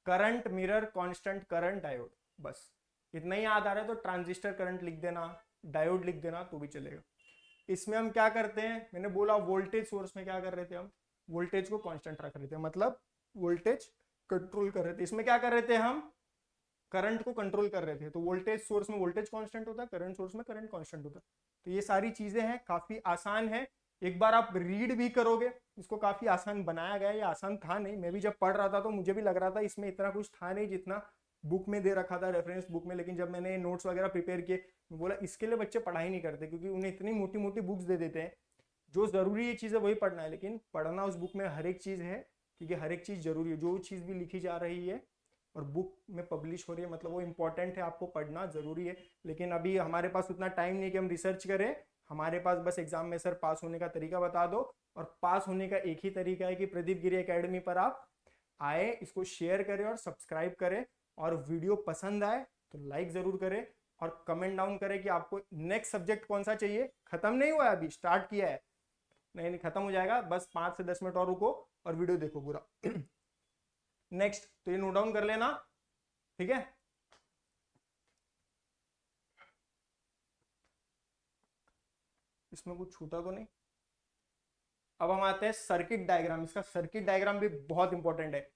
current mirror, constant current, diode. बस इतना ही याद आ रहा है तो ट्रांजिस्टर करंट लिख देना, डायोड लिख देना तो भी चलेगा। इसमें हम क्या करते हैं, मैंने बोला वोल्टेज सोर्स में क्या कर रहे थे, हम वोल्टेज को कांस्टेंट रख रहे थे, मतलब वोल्टेज कंट्रोल कर रहे थे। इसमें क्या कर रहे थे, हम करंट को कंट्रोल कर रहे थे। तो वोल्टेज सोर्स में वोल्टेज कांस्टेंट होता है, करंट सोर्स में करंट कांस्टेंट होता है। तो ये सारी चीजें हैं, काफी आसान है, एक बार आप रीड भी करोगे, इसको काफी आसान बनाया गया है। ये आसान था नहीं, मैं भी जब पढ़ रहा था तो मुझे भी लग रहा था इसमें इतना कुछ था नहीं जितना बुक में दे रखा था, रेफरेंस बुक में। लेकिन जब मैंने नोट्स वगैरह प्रिपेयर किए, मैं बोला इसके लिए बच्चे पढ़ाई नहीं करते, क्योंकि उन्हें इतनी मोटी मोटी बुक्स दे देते हैं, जो जरूरी ये चीज़ है वही पढ़ना है, लेकिन पढ़ना उस बुक में हर एक चीज़ है, क्योंकि हर एक चीज़ जरूरी है। जो चीज़ भी लिखी जा रही है और बुक में पब्लिश हो रही है, मतलब वो इंपॉर्टेंट है, आपको पढ़ना जरूरी है। लेकिन अभी हमारे पास उतना टाइम नहीं कि हम रिसर्च करें, हमारे पास बस एग्जाम में सर पास होने का तरीका बता दो, और पास होने का एक ही तरीका है कि प्रदीप गिरी एकेडमी पर आप आए, इसको शेयर करें और सब्सक्राइब करें, और वीडियो पसंद आए तो लाइक जरूर करें, और कमेंट डाउन करें कि आपको नेक्स्ट सब्जेक्ट कौन सा चाहिए। खत्म नहीं हुआ है, अभी स्टार्ट किया है, नहीं नहीं खत्म हो जाएगा, बस 5 से 10 मिनट और रुको और वीडियो देखो पूरा। नेक्स्ट, तो ये नोट डाउन कर लेना, ठीक है। इसमें कुछ छूटा तो नहीं। अब हम आते हैं सर्किट डायग्राम। इसका सर्किट डायग्राम भी बहुत इंपॉर्टेंट है।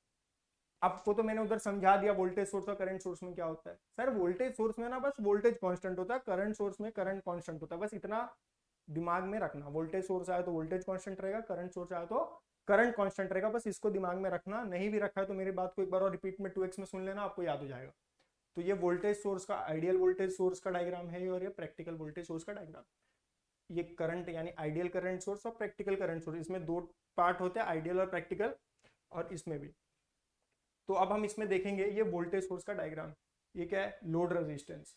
आपको तो मैंने उधर समझा दिया वोल्टेज सोर्स और करंट सोर्स में क्या होता है। सर वोल्टेज सोर्स में ना बस वोल्टेज कांस्टेंट होता है, करंट सोर्स में करंट कांस्टेंट होता है, बस इतना दिमाग में रखना। वोल्टेज सोर्स आया तो वोल्टेज कांस्टेंट रहेगा, करंट सोर्स आया तो करंट कांस्टेंट रहेगा, बस इसको दिमाग में रखना। नहीं भी रखा है तो मेरी बात को एक बार और रिपीट में 2x में सुन लेना, आपको याद हो जाएगा। तो ये वोल्टेज सोर्स का, आइडियल वोल्टेज सोर्स का डायग्राम है, और ये प्रैक्टिकल वोल्टेज सोर्स का डायग्राम। ये करंट यानी आइडियल करंट सोर्स और प्रैक्टिकल करंट सोर्स, इसमें दो पार्ट होते हैं, आइडियल और प्रैक्टिकल, और इसमें भी। तो अब हम इसमें देखेंगे ये वोल्टेज सोर्स का डायग्राम। ये क्या है, लोड रेजिस्टेंस।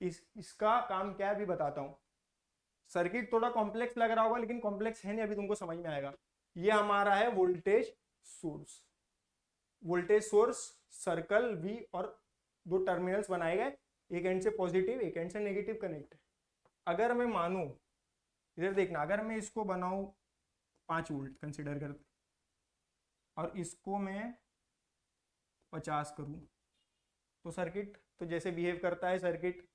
इसका काम क्या है अभी बताता हूँ। सर्किट थोड़ा कॉम्प्लेक्स लग रहा होगा, लेकिन कॉम्प्लेक्स है नहीं, अभी तुमको समझ में आएगा। ये हमारा है voltage source. Voltage source circle V और दो टर्मिनल्स बनाए गए, एक एंड से पॉजिटिव एक एंड से नेगेटिव कनेक्ट है। अगर मैं मानूं, इधर देखना, अगर मैं इसको बनाऊं 5 वोल्ट कंसिडर करते, और इसको मैं 50 करूं, तो सर्किट तो जैसे बिहेव करता है सर्किट,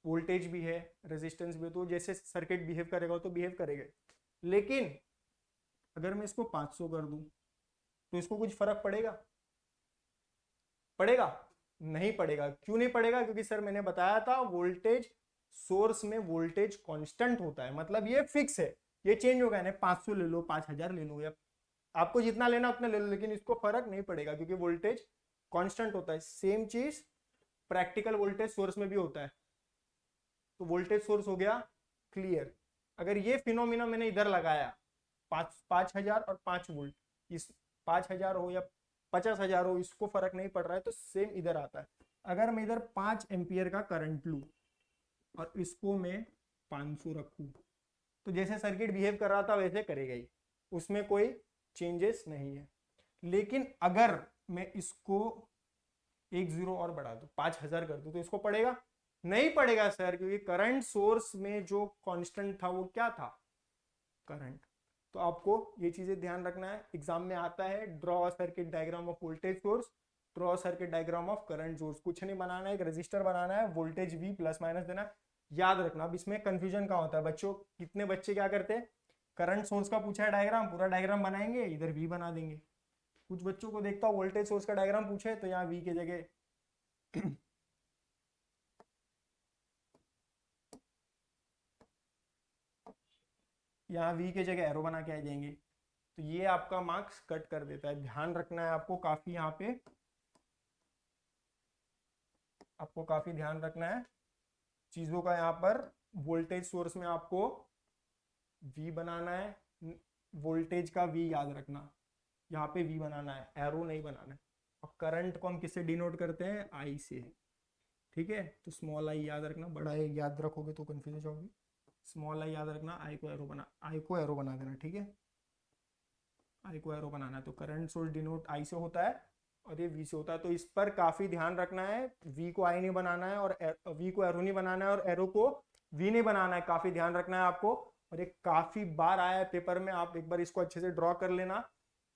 वोल्टेज भी है, रेजिस्टेंस भी है, तो जैसे सर्किट बिहेव करेगा तो बिहेव करेगा। लेकिन अगर मैं इसको 500 कर दूं तो इसको कुछ फर्क पड़ेगा? पड़ेगा? नहीं पड़ेगा। क्यों नहीं पड़ेगा? क्योंकि सर मैंने बताया था वोल्टेज सोर्स में वोल्टेज कांस्टेंट होता है, मतलब ये फिक्स है, ये चेंज होगा नहीं। 500 ले लो, 5000 ले लो, या आपको जितना लेना उतना ले लो, लेकिन इसको फर्क नहीं पड़ेगा क्योंकि वोल्टेज कांस्टेंट होता है। सेम चीज प्रैक्टिकल वोल्टेज सोर्स में भी होता है। तो वोल्टेज सोर्स हो गया क्लियर। अगर ये फिनोमिना मैंने इधर लगाया 5000 और 5 वोल्ट, इस 5000 हो या 50000 हो, इसको फर्क नहीं पड़ रहा है, तो सेम इधर आता है। अगर मैं इधर 5 एम्पियर का करंट लूं और इसको मैं 500 रखूं, तो जैसे सर्किट बिहेव कर रहा था वैसे करेगा ही, उसमें कोई चेंजेस नहीं है। लेकिन अगर मैं इसको 10 और बढ़ा दूं, 5000 कर दूं, तो इसको पड़ेगा? नहीं पड़ेगा सर, क्योंकि करंट सोर्स में जो कांस्टेंट था वो क्या था? करंट। तो आपको ये चीजें ध्यान रखना है, एग्जाम में आता है draw circuit diagram of voltage source, draw circuit diagram of current source. कुछ नहीं बनाना है, एक रजिस्टर बनाना है, वोल्टेज वी प्लस माइनस देना। याद रखना। अब इसमें कंफ्यूजन कहाँ होता है बच्चों, कितने बच्चे क्या करते हैं, करंट सोर्स का पूछा है डायग्राम, पूरा डायग्राम बनाएंगे, इधर वी बना देंगे। कुछ बच्चों को देखता हूँ वोल्टेज सोर्स का डायग्राम पूछे तो यहाँ वी की जगह यहाँ वी के जगह एरो बना के आ जाएंगे, तो ये आपका मार्क्स कट कर देता है। ध्यान रखना है आपको काफी, यहाँ पे आपको काफी ध्यान रखना है चीजों का। यहाँ पर वोल्टेज सोर्स में आपको वी बनाना है, वोल्टेज का वी याद रखना, यहाँ पे वी बनाना है, एरो नहीं बनाना है। और करंट को हम किससे डिनोट करते हैं? आई से। ठीक है, तो स्मॉल आई याद रखना, बड़ा आई याद रखोगे तो कंफ्यूज हो जाओगे। स्मॉल आई याद रखना, आई को एरो बना, आई को एरो बना देना। ठीक है, आई को एरो बनाना है। तो करंट सोर्स डिनोट आई से होता है और ये वी से होता है, तो इस पर काफी ध्यान रखना है। वी को आई नहीं बनाना है और वी को एरो नहीं बनाना है और एरो को वी नहीं बनाना है, काफी ध्यान रखना है आपको। और ये काफी बार आया है पेपर में, आप एक बार इसको अच्छे से ड्रॉ कर लेना।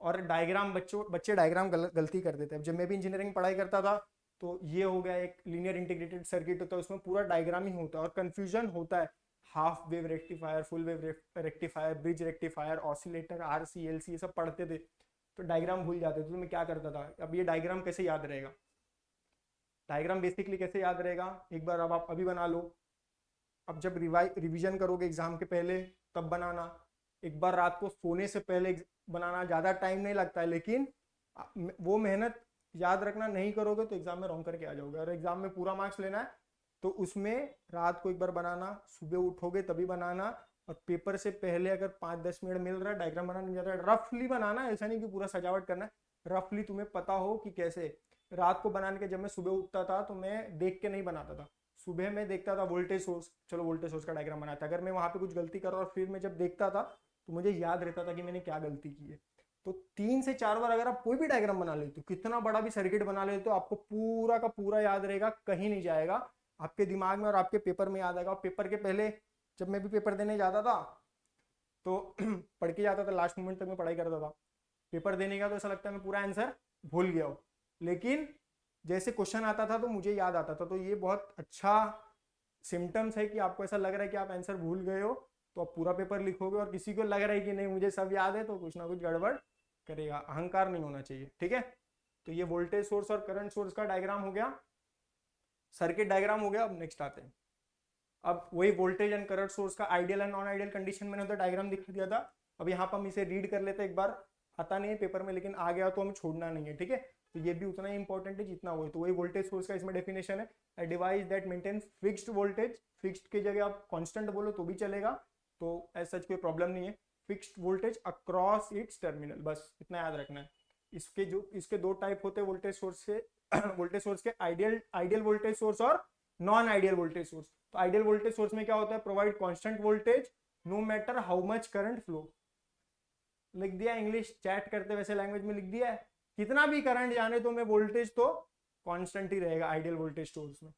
और डायग्राम बच्चे डायग्राम गलती कर देते हैं। जब मैं भी इंजीनियरिंग पढ़ाई करता था तो ये हो गया एक लीनियर इंटीग्रेटेड सर्किट होता है, उसमें पूरा डायग्राम ही होता है और कंफ्यूजन होता है। Half wave rectifier, full wave rectifier, bridge rectifier, oscillator, RCLC, ये सब पढ़ते थे तो डायग्राम भूल जाते थे। तो मैं क्या करता था, अब ये डायग्राम कैसे याद रहेगा? डायग्राम बेसिकली कैसे याद रहेगा, एक बार अब आप अभी बना लो। अब जब रिवीजन करोगे एग्जाम के पहले तब बनाना, एक बार रात को सोने से पहले बनाना। ज़्यादा टाइम नहीं लगता है, लेकिन वो मेहनत याद रखना, नहीं करोगे तो एग्जाम में रॉन्ग करके आ जाओगे। और एग्जाम में पूरा मार्क्स लेना है तो उसमें रात को एक बार बनाना, सुबह उठोगे तभी बनाना। और पेपर से पहले अगर 5-10 मिनट मिल रहा है, डायग्राम बनाने नहीं जाता, रफली बनाना, ऐसा नहीं कि पूरा सजावट करना है। रफली तुम्हें पता हो कि कैसे। रात को बनाने के जब मैं सुबह उठता था तो मैं देख के नहीं बनाता था, सुबह में देखता था वोल्टेज सोर्स, चलो वोल्टेज सोर्स का डायग्राम बनाता। अगर मैं वहां पे कुछ गलती कर रहा और फिर मैं जब देखता था तो मुझे याद रहता था कि मैंने क्या गलती की है। तो 3 से 4 बार अगर आप कोई भी डायग्राम बना लेते हो, कितना बड़ा भी सर्किट बना लेते हो, आपको पूरा का पूरा याद रहेगा, कहीं नहीं जाएगा, आपके दिमाग में और आपके पेपर में याद आएगा। और पेपर के पहले जब मैं भी पेपर देने जाता था तो पढ़ के जाता था, लास्ट मोमेंट तक मैं पढ़ाई करता था। पेपर देने का तो ऐसा लगता है मैं पूरा आंसर भूल गया हूँ, लेकिन जैसे क्वेश्चन आता था तो मुझे याद आता था। तो ये बहुत अच्छा सिम्टम्स है कि आपको ऐसा लग रहा है कि आप आंसर भूल गए हो, तो आप पूरा पेपर लिखोगे। और किसी को लग रहा है कि नहीं मुझे सब याद है, तो कुछ ना कुछ गड़बड़ करेगा। अहंकार नहीं होना चाहिए, ठीक है। तो ये वोल्टेज सोर्स और करंट सोर्स का डायग्राम हो गया, सर्किट डायग्राम हो गया। अब नेक्स्ट आते हैं, अब वही वोल्टेज एंड करंट सोर्स का ideal and non ideal condition मैंने उधर डायग्राम दिखा दिया था। अब यहाँ पर हम इसे रीड कर लेते हैं एक बार, आता नहीं है पेपर में लेकिन आ गया तो हमें छोड़ना नहीं है, ठीक है। तो ये भी उतना ही इंपॉर्टेंट है जितना वो है। तो वही वोल्टेज सोर्स का इसमें डेफिनेशन है, a device that maintain fixed voltage. Fixed की जगह आप कांस्टेंट बोलो तो भी चलेगा, तो एज सच कोई प्रॉब्लम नहीं है। Fixed voltage across its terminal, बस इतना याद रखना है। इसके दो टाइप होते हैं वोल्टेज सोर्स से वोल्टेज सोर्स के, आइडियल वोल्टेज सोर्स और नॉन आइडियल वोल्टेज सोर्स। तो आइडियल वोल्टेज सोर्स में क्या होता है, provide constant voltage no matter how much current flow. लिख दिया, इंग्लिश चैट करते वैसे लैंग्वेज में लिख दिया है। कितना भी करंट जाने तो मैं वोल्टेज तो कांस्टेंट ही रहेगा आइडियल वोल्टेज सोर्स में।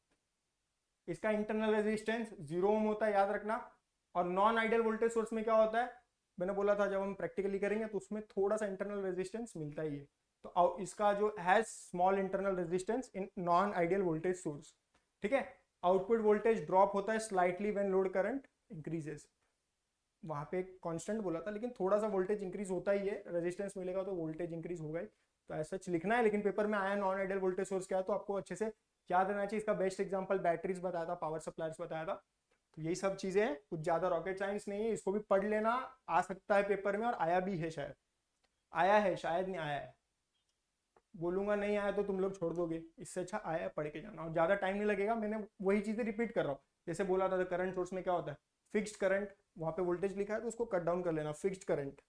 इसका इंटरनल रेजिस्टेंस 0 ओम होता है, याद रखना। और नॉन आइडियल वोल्टेज सोर्स में क्या होता है, मैंने बोला था जब हम प्रैक्टिकली करेंगे तो उसमें थोड़ा सा इंटरनल रेजिस्टेंस मिलता ही है। तो इसका जो has small internal resistance in non ideal voltage source, ठीक है। आउटपुट वोल्टेज ड्रॉप होता है slightly when load current increases. वहां पे कांस्टेंट बोला था, लेकिन थोड़ा सा वोल्टेज इंक्रीज होता ही है, रेजिस्टेंस मिलेगा तो वोल्टेज इंक्रीज होगा ही, तो ऐसा लिखना है। लेकिन पेपर में आया नॉन आइडियल वोल्टेज सोर्स क्या है, तो आपको अच्छे से याद रहना चाहिए। इसका बेस्ट एग्जांपल बैटरीज बताया था, पावर सप्लायर्स बताया था। तो यही सब चीजें हैं, कुछ ज्यादा रॉकेट साइंस नहीं है, इसको भी पढ़ लेना, आ सकता है पेपर में, और आया भी है शायद, आया है शायद, नहीं आया है, बोलूंगा नहीं आया तो तुम लोग छोड़ दोगे, इससे अच्छा आया है पढ़ के जाना, और ज्यादा टाइम नहीं लगेगा। मैंने वही चीजें रिपीट कर रहा हूँ, जैसे बोला था करंट सोर्स में क्या होता है, फिक्स्ड करंट, वहां पे वोल्टेज लिखा है तो उसको कट डाउन कर लेना, फिक्स्ड करंट।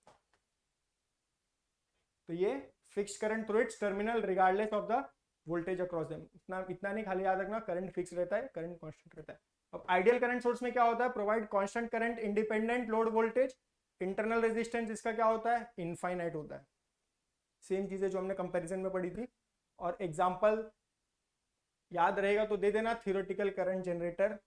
तो ये fixed current through it's terminal regardless of the voltage across them. इतना नहीं खाली याद रखना, करंट फिक्स रहता है, करंट कांस्टेंट रहता है। अब आइडियल करंट सोर्स में क्या होता है, provide constant current independent load voltage, internal resistance इसका क्या होता है, इनफाइनाइट होता है। सेम चीजें जो हमने कंपैरिजन में पढ़ी थी। और एग्जांपल याद रहेगा तो दे देना, थ्योरेटिकल करंट जनरेटर,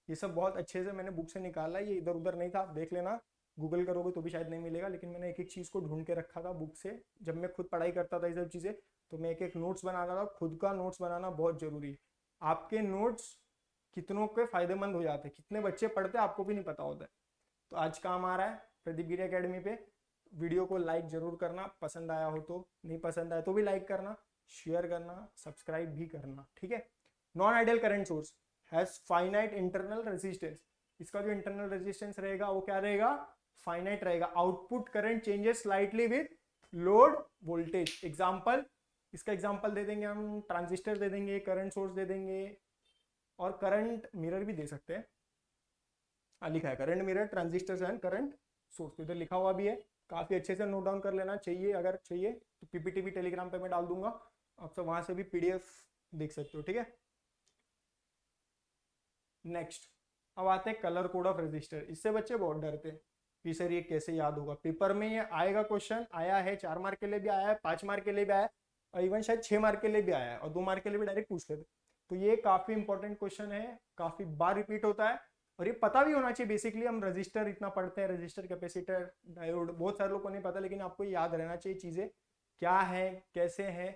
ये सब बहुत अच्छे से मैंने बुक से निकाला, ये इधर उधर नहीं था, देख लेना, गूगल करोगे तो भी शायद नहीं मिलेगा, लेकिन मैंने एक एक चीज़ को ढूंढ के रखा था बुक से। जब मैं खुद पढ़ाई करता था ये सब चीज़ें, तो मैं एक एक नोट्स बनाता था। खुद का नोट्स बनाना बहुत जरूरी है। आपके नोट्स कितनों के फायदेमंद हो जाते हैं, कितने बच्चे पढ़ते हैं आपको भी नहीं पता होता है। तो आज काम आ रहा है प्रदीप गिरी अकेडमी पे। वीडियो को लाइक जरूर करना, पसंद आया हो तो, नहीं पसंद आया तो भी लाइक करना, शेयर करना, सब्सक्राइब भी करना, ठीक है। Non ideal current source has finite internal resistance, इसका जो इंटरनल रेजिस्टेंस रहेगा वो क्या रहेगा, फाइनाइट रहेगा। Output current changes slightly with load voltage. Example, इसका एग्जांपल दे देंगे हम, ट्रांजिस्टर दे देंगे, करंट सोर्स दे देंगे, और करंट मिरर भी दे सकते हैं। लिखा है current mirror, transistor and current source, तो इधर लिखा हुआ भी है, काफी अच्छे से नोट डाउन कर लेना चाहिए। अगर चाहिए तो पीपीटी भी टेलीग्राम पे मैं डाल दूंगा, आप सब वहां से भी पीडीएफ देख सकते हो, ठीक है। नेक्स्ट, अब आते हैं कलर कोड ऑफ रजिस्टर। इससे बच्चे बहुत डरते हैं कि सर ये कैसे याद होगा। पेपर में ये आएगा, क्वेश्चन आया है, 4 मार्क के लिए भी आया है, 5 मार्क के लिए भी आया है, और इवन शायद 6 मार्क के लिए भी आया है, और 2 मार्क के लिए भी डायरेक्ट पूछ लेते। तो ये काफी इंपॉर्टेंट क्वेश्चन है, काफी बार रिपीट होता है, और ये पता भी होना चाहिए। बेसिकली हम रजिस्टर इतना पढ़ते हैं, रजिस्टर, कैपेसिटर, डायोड, बहुत सारे लोगों को नहीं पता, लेकिन आपको याद रहना चाहिए चीजें क्या है, कैसे है।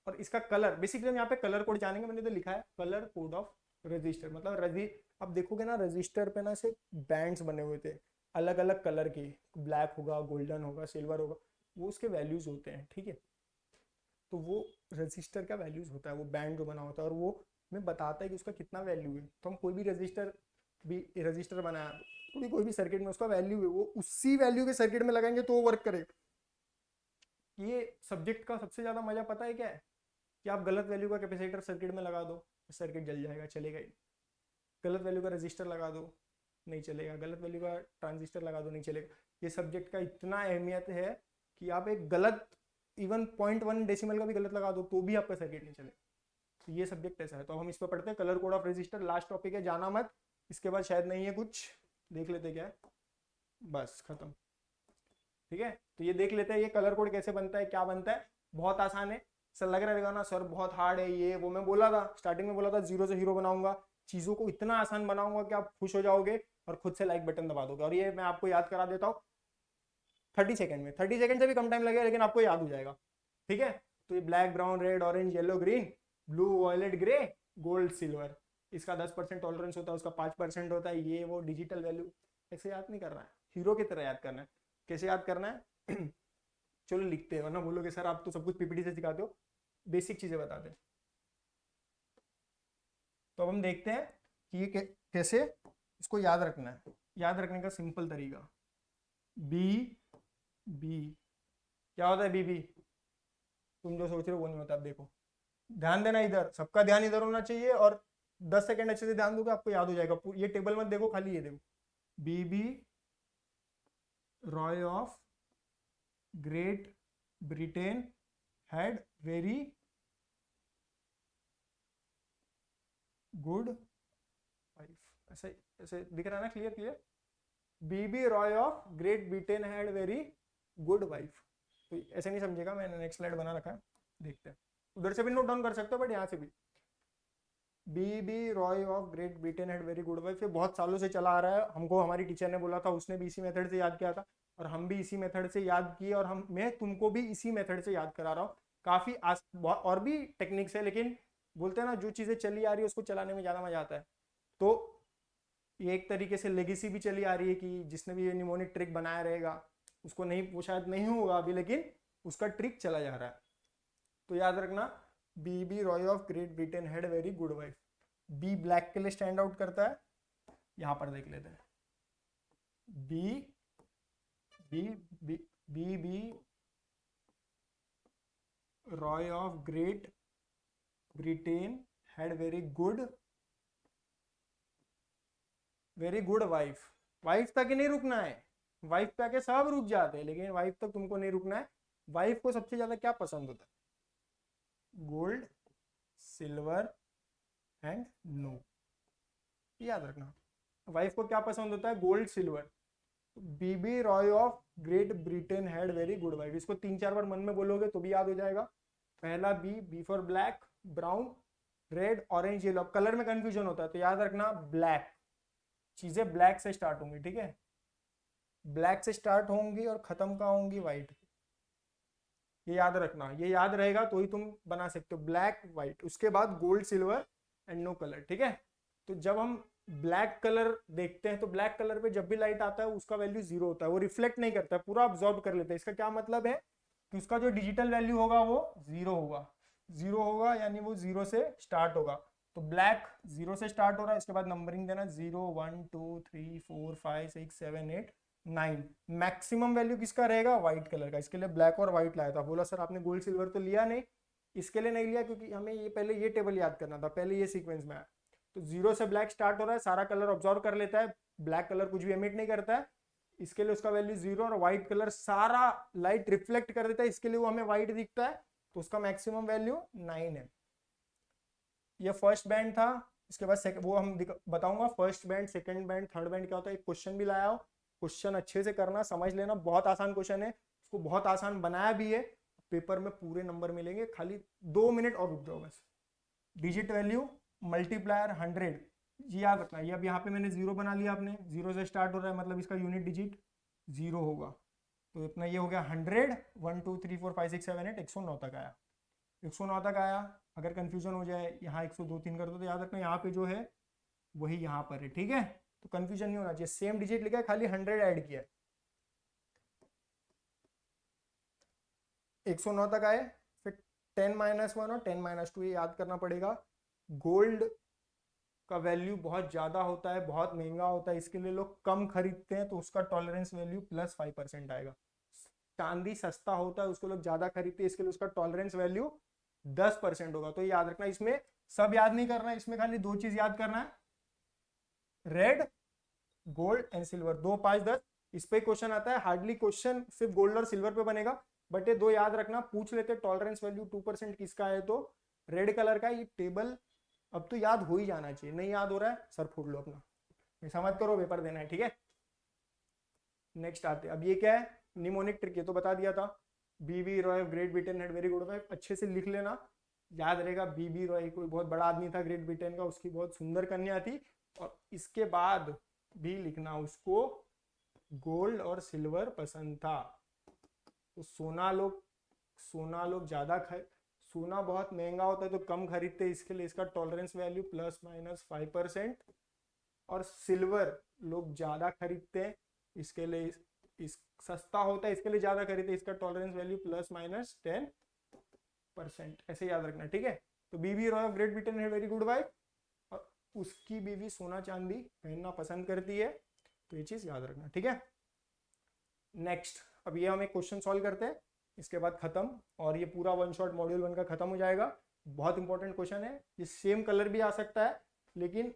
और इसका कलर, बेसिकली हम यहाँ पे कलर कोड जानेंगे। मैंने तो लिखा है कलर कोड ऑफ रजिस्टर, मतलब अब देखोगे ना रजिस्टर पे ना से बैंड्स बने हुए थे अलग अलग कलर के, ब्लैक होगा, गोल्डन होगा, सिल्वर होगा, वो उसके वैल्यूज होते हैं, ठीक है। तो वो रजिस्टर का वैल्यूज होता है, वो बैंड जो बना होता है, और वो हमें बताता है कि उसका कितना वैल्यू है। तो हम कोई भी रजिस्टर बनाया, थोड़ी कोई भी सर्किट में उसका वैल्यू है, वो उसी वैल्यू के सर्किट में लगाएंगे तो वो वर्क करेगा। ये सब्जेक्ट का सबसे ज्यादा मजा पता है क्या है, कि आप गलत वैल्यू का कैपेसिटर सर्किट में लगा दो, सर्किट जल जाएगा, चलेगा ही। गलत वैल्यू का रजिस्टर लगा दो, नहीं चलेगा। गलत वैल्यू का ट्रांजिस्टर लगा दो, नहीं चलेगा। ये सब्जेक्ट का इतना अहमियत है कि आप एक गलत, इवन 0.1 डेसिमल का भी गलत लगा दो तो भी आपका सर्किट नहीं चलेगा। तो ये सब्जेक्ट ऐसा है। तो हम इस पर पढ़ते हैं colour code of register. Last topic है, जाना मत, इसके बाद शायद नहीं है कुछ, देख लेते क्या है, बस खत्म, ठीक है। तो ये देख लेते हैं ये कलर कोड कैसे बनता है, क्या बनता है। बहुत आसान है। सर लग रहा है ना सर बहुत हार्ड है ये वो, मैं बोला था स्टार्टिंग में, बोला था 0 से हीरो बनाऊंगा, चीजों को इतना आसान बनाऊंगा कि आप खुश हो जाओगे और खुद से लाइक बटन दबा दोगे। और ये मैं आपको याद करा देता हूँ 30 सेकंड में, 30 सेकंड से भी कम टाइम लगेगा, लेकिन आपको याद हो जाएगा, ठीक है। तो ये black, brown, red, orange, yellow, green, blue, violet, grey, gold, silver, इसका 10% टॉलरेंस होता है, उसका 5% होता है, ये वो डिजिटल वैल्यू। ऐसे याद नहीं करना है, हीरो की तरह याद करना है। कैसे याद करना है चलो लिखते हैं, वरना बोलोगे सर आप तो सब कुछ पीपीटी से सिखाते हो, बेसिक चीजें बताते हैं। तो अब हम देखते हैं कि ये कैसे इसको याद रखना है। याद रखने का सिंपल तरीका, बी बी क्या होता है, बी बी, तुम जो सोच रहे हो वो नहीं होता। अब देखो, ध्यान देना, इधर सबका ध्यान इधर होना चाहिए, और 10 सेकंड अच्छे से ध्यान दोगे आपको याद हो जाएगा। ये टेबल मत देखो, खाली ये देखो, B B Roy of Great Britain had very good wife. ऐसे ऐसे दिख रहा है ना, clear clear. BB Roy of Great Britain had very good wife. तो ऐसे नहीं समझेगा, मैंने नेक्स्ट स्लाइड बना रखा है, देखते हैं। उधर से भी नोट डाउन कर सकते हो, बट यहाँ से भी, BB Roy of Great Britain had very good wife, ये बहुत सालों से चला आ रहा है। हमको हमारी टीचर ने बोला था, उसने भी इसी मेथड से याद किया था, और हम भी इसी मेथड से याद किए, और मैं तुमको भी इसी मेथड से याद करा रहा हूँ। काफी और भी टेक्निक्स है, लेकिन बोलते हैं ना, जो चीजें चली आ रही है उसको चलाने में ज्यादा मजा आता है। तो ये एक तरीके से लेगेसी भी चली आ रही है कि जिसने भी ये निमोनिक ट्रिक बनाया रहेगा उसको नहीं, वो शायद नहीं होगा अभी, लेकिन उसका ट्रिक चला जा रहा है। तो याद रखना, BB Roy of Great Britain had very good wife. B black के लिए स्टैंड आउट करता है, यहां पर देख लेते हैं। B B B B B Roy of Great Britain had very good wife. Wife तक ही नहीं रुकना है, वाइफ पे आके सब रुक जाते हैं, लेकिन वाइफ तक तुमको नहीं रुकना है। वाइफ को सबसे ज्यादा क्या पसंद होता है? Gold, silver and no. याद रखना, वाइफ को क्या पसंद होता है? Gold, silver. BB Roy of Great Britain had very good wife, इसको 3-4 बार मन में बोलोगे तो भी याद हो जाएगा। पहला B for black, brown, red, orange, yellow. Colour में कंफ्यूजन होता है तो याद रखना ब्लैक, चीजें ब्लैक से स्टार्ट होंगी, ठीक है? ब्लैक से स्टार्ट होंगी और खत्म कहाँ होंगी? व्हाइट। ये याद रखना, ये याद रहेगा तो ही तुम बना सकते हो, ब्लैक व्हाइट, उसके बाद gold, silver and no colour, ठीक है? तो जब हम ब्लैक कलर देखते हैं तो ब्लैक कलर पे जब भी लाइट आता है उसका वैल्यू 0 होता है, वो रिफ्लेक्ट नहीं करता है, पूरा ऑब्जॉर्व कर लेता है। इसका क्या मतलब है कि उसका जो डिजिटल वैल्यू होगा वो 0 होगा। 0 होगा यानी वो 0 से स्टार्ट होगा। तो ब्लैक 0 से स्टार्ट हो रहा है, इसके बाद नंबरिंग देना 0 1 2 3 4 5 6 7 8 9। मैक्सिमम वैल्यू किसका रहेगा? व्हाइट कलर का। इसके लिए ब्लैक और व्हाइट लाया था। बोला सर आपने गोल्ड सिल्वर तो लिया नहीं, इसके लिए नहीं लिया क्योंकि हमें ये पहले ये टेबल याद करना था, पहले ये सीक्वेंस में आया। तो 0 से ब्लैक स्टार्ट हो रहा है, सारा कलर ऑब्जॉर्व कर लेता है, ब्लैक कलर कुछ भी एमिट नहीं करता है, इसके लिए उसका वैल्यू 0। और व्हाइट कलर सारा लाइट रिफ्लेक्ट कर देता है, इसके लिए वो हमें व्हाइट दिखता है, तो उसका मैक्सिमम वैल्यू 9 है। ये फर्स्ट बैंड था। इसके बाद वो हम बताऊंगा first band, second band, third band क्या होता है। एक क्वेश्चन भी लाया हो, क्वेश्चन अच्छे से करना, समझ लेना, बहुत आसान क्वेश्चन है, उसको बहुत आसान बनाया भी है। पेपर में पूरे नंबर मिलेंगे, खाली 2 मिनट और रुक जाओ बस। डिजिट वैल्यू मल्टीप्लायर 100, ये याद रखना। ये अब यहाँ पे मैंने 0 बना लिया, आपने 0 से स्टार्ट हो रहा है मतलब इसका यूनिट डिजिट 0 होगा। तो इतना ये हो गया 100, 1 2 3 4 5 6 7 8, 109 तक आया। 109 तक आया। अगर कंफ्यूजन हो जाए यहाँ 102 3 कर दो, तो याद रखना यहाँ पे जो है वही यहाँ पर है, ठीक है? तो कंफ्यूजन नहीं होना चाहिए, सेम डिजिट लिखा है, खाली 100 ऐड किया है। 109 तक आए, फिर 10 - 1 और 10 - 2 ये याद करना पड़ेगा। गोल्ड का वैल्यू बहुत ज्यादा होता है, बहुत महंगा होता है, इसके लिए लोग कम खरीदते हैं, तो उसका टॉलरेंस वैल्यू +5% आएगा। चांदी सस्ता होता है, उसको लोग ज्यादा खरीदते हैं, इसके लिए उसका टॉलरेंस वैल्यू 10% होगा। तो याद रखना, इसमें सब याद नहीं करना है, इसमें खाली 2 चीज याद करना है, रेड, गोल्ड एंड सिल्वर। 2 5 10 इस पे क्वेश्चन आता है, हार्डली क्वेश्चन सिर्फ गोल्ड और सिल्वर पे बनेगा, बट ये 2 याद रखना। पूछ लेते टॉलरेंस वैल्यू 2% किसका है, तो रेड कलर का। ये टेबल अब तो याद हो ही जाना चाहिए, नहीं याद हो रहा है सर फोड़ लो अपना, ऐसा मत करो, पेपर देना है, ठीक है? नेक्स्ट आते, अब ये क्या है? निमोनिक ट्रिक, ये तो बता दिया था। BB Roy of Great Britain had very good wife, अच्छे से लिख लेना, याद रहेगा। बीबी रॉय कोई बहुत बड़ा आदमी था ग्रेट ब्रिटेन का, उसकी बहुत सुंदर कन्या थी, और इसके बाद भी लिखना उसको गोल्ड और सिल्वर पसंद था। तो सोना लोग ज्यादा सोना बहुत महंगा होता है तो कम खरीदते, इसके लिए इसका टॉलरेंस वैल्यू ±5%। और सिल्वर लोग ज्यादा खरीदते हैं, इसके लिए इस सस्ता होता है, इसके लिए ज्यादा खरीदते, इसका टॉलरेंस वैल्यू ±10%। ऐसे याद रखना, ठीक है? तो बीबी रॉय ऑफ ग्रेट ब्रिटेन है वेरी गुड वाइफ, और उसकी बीवी सोना चांदी पहनना पसंद करती है, तो ये चीज याद रखना, ठीक है? नेक्स्ट, अब ये हम एक क्वेश्चन सॉल्व करते हैं, इसके बाद खत्म, और ये पूरा 1 शॉट मॉड्यूल 1 का खत्म हो जाएगा। बहुत इंपॉर्टेंट क्वेश्चन है, ये सेम कलर भी आ सकता है, लेकिन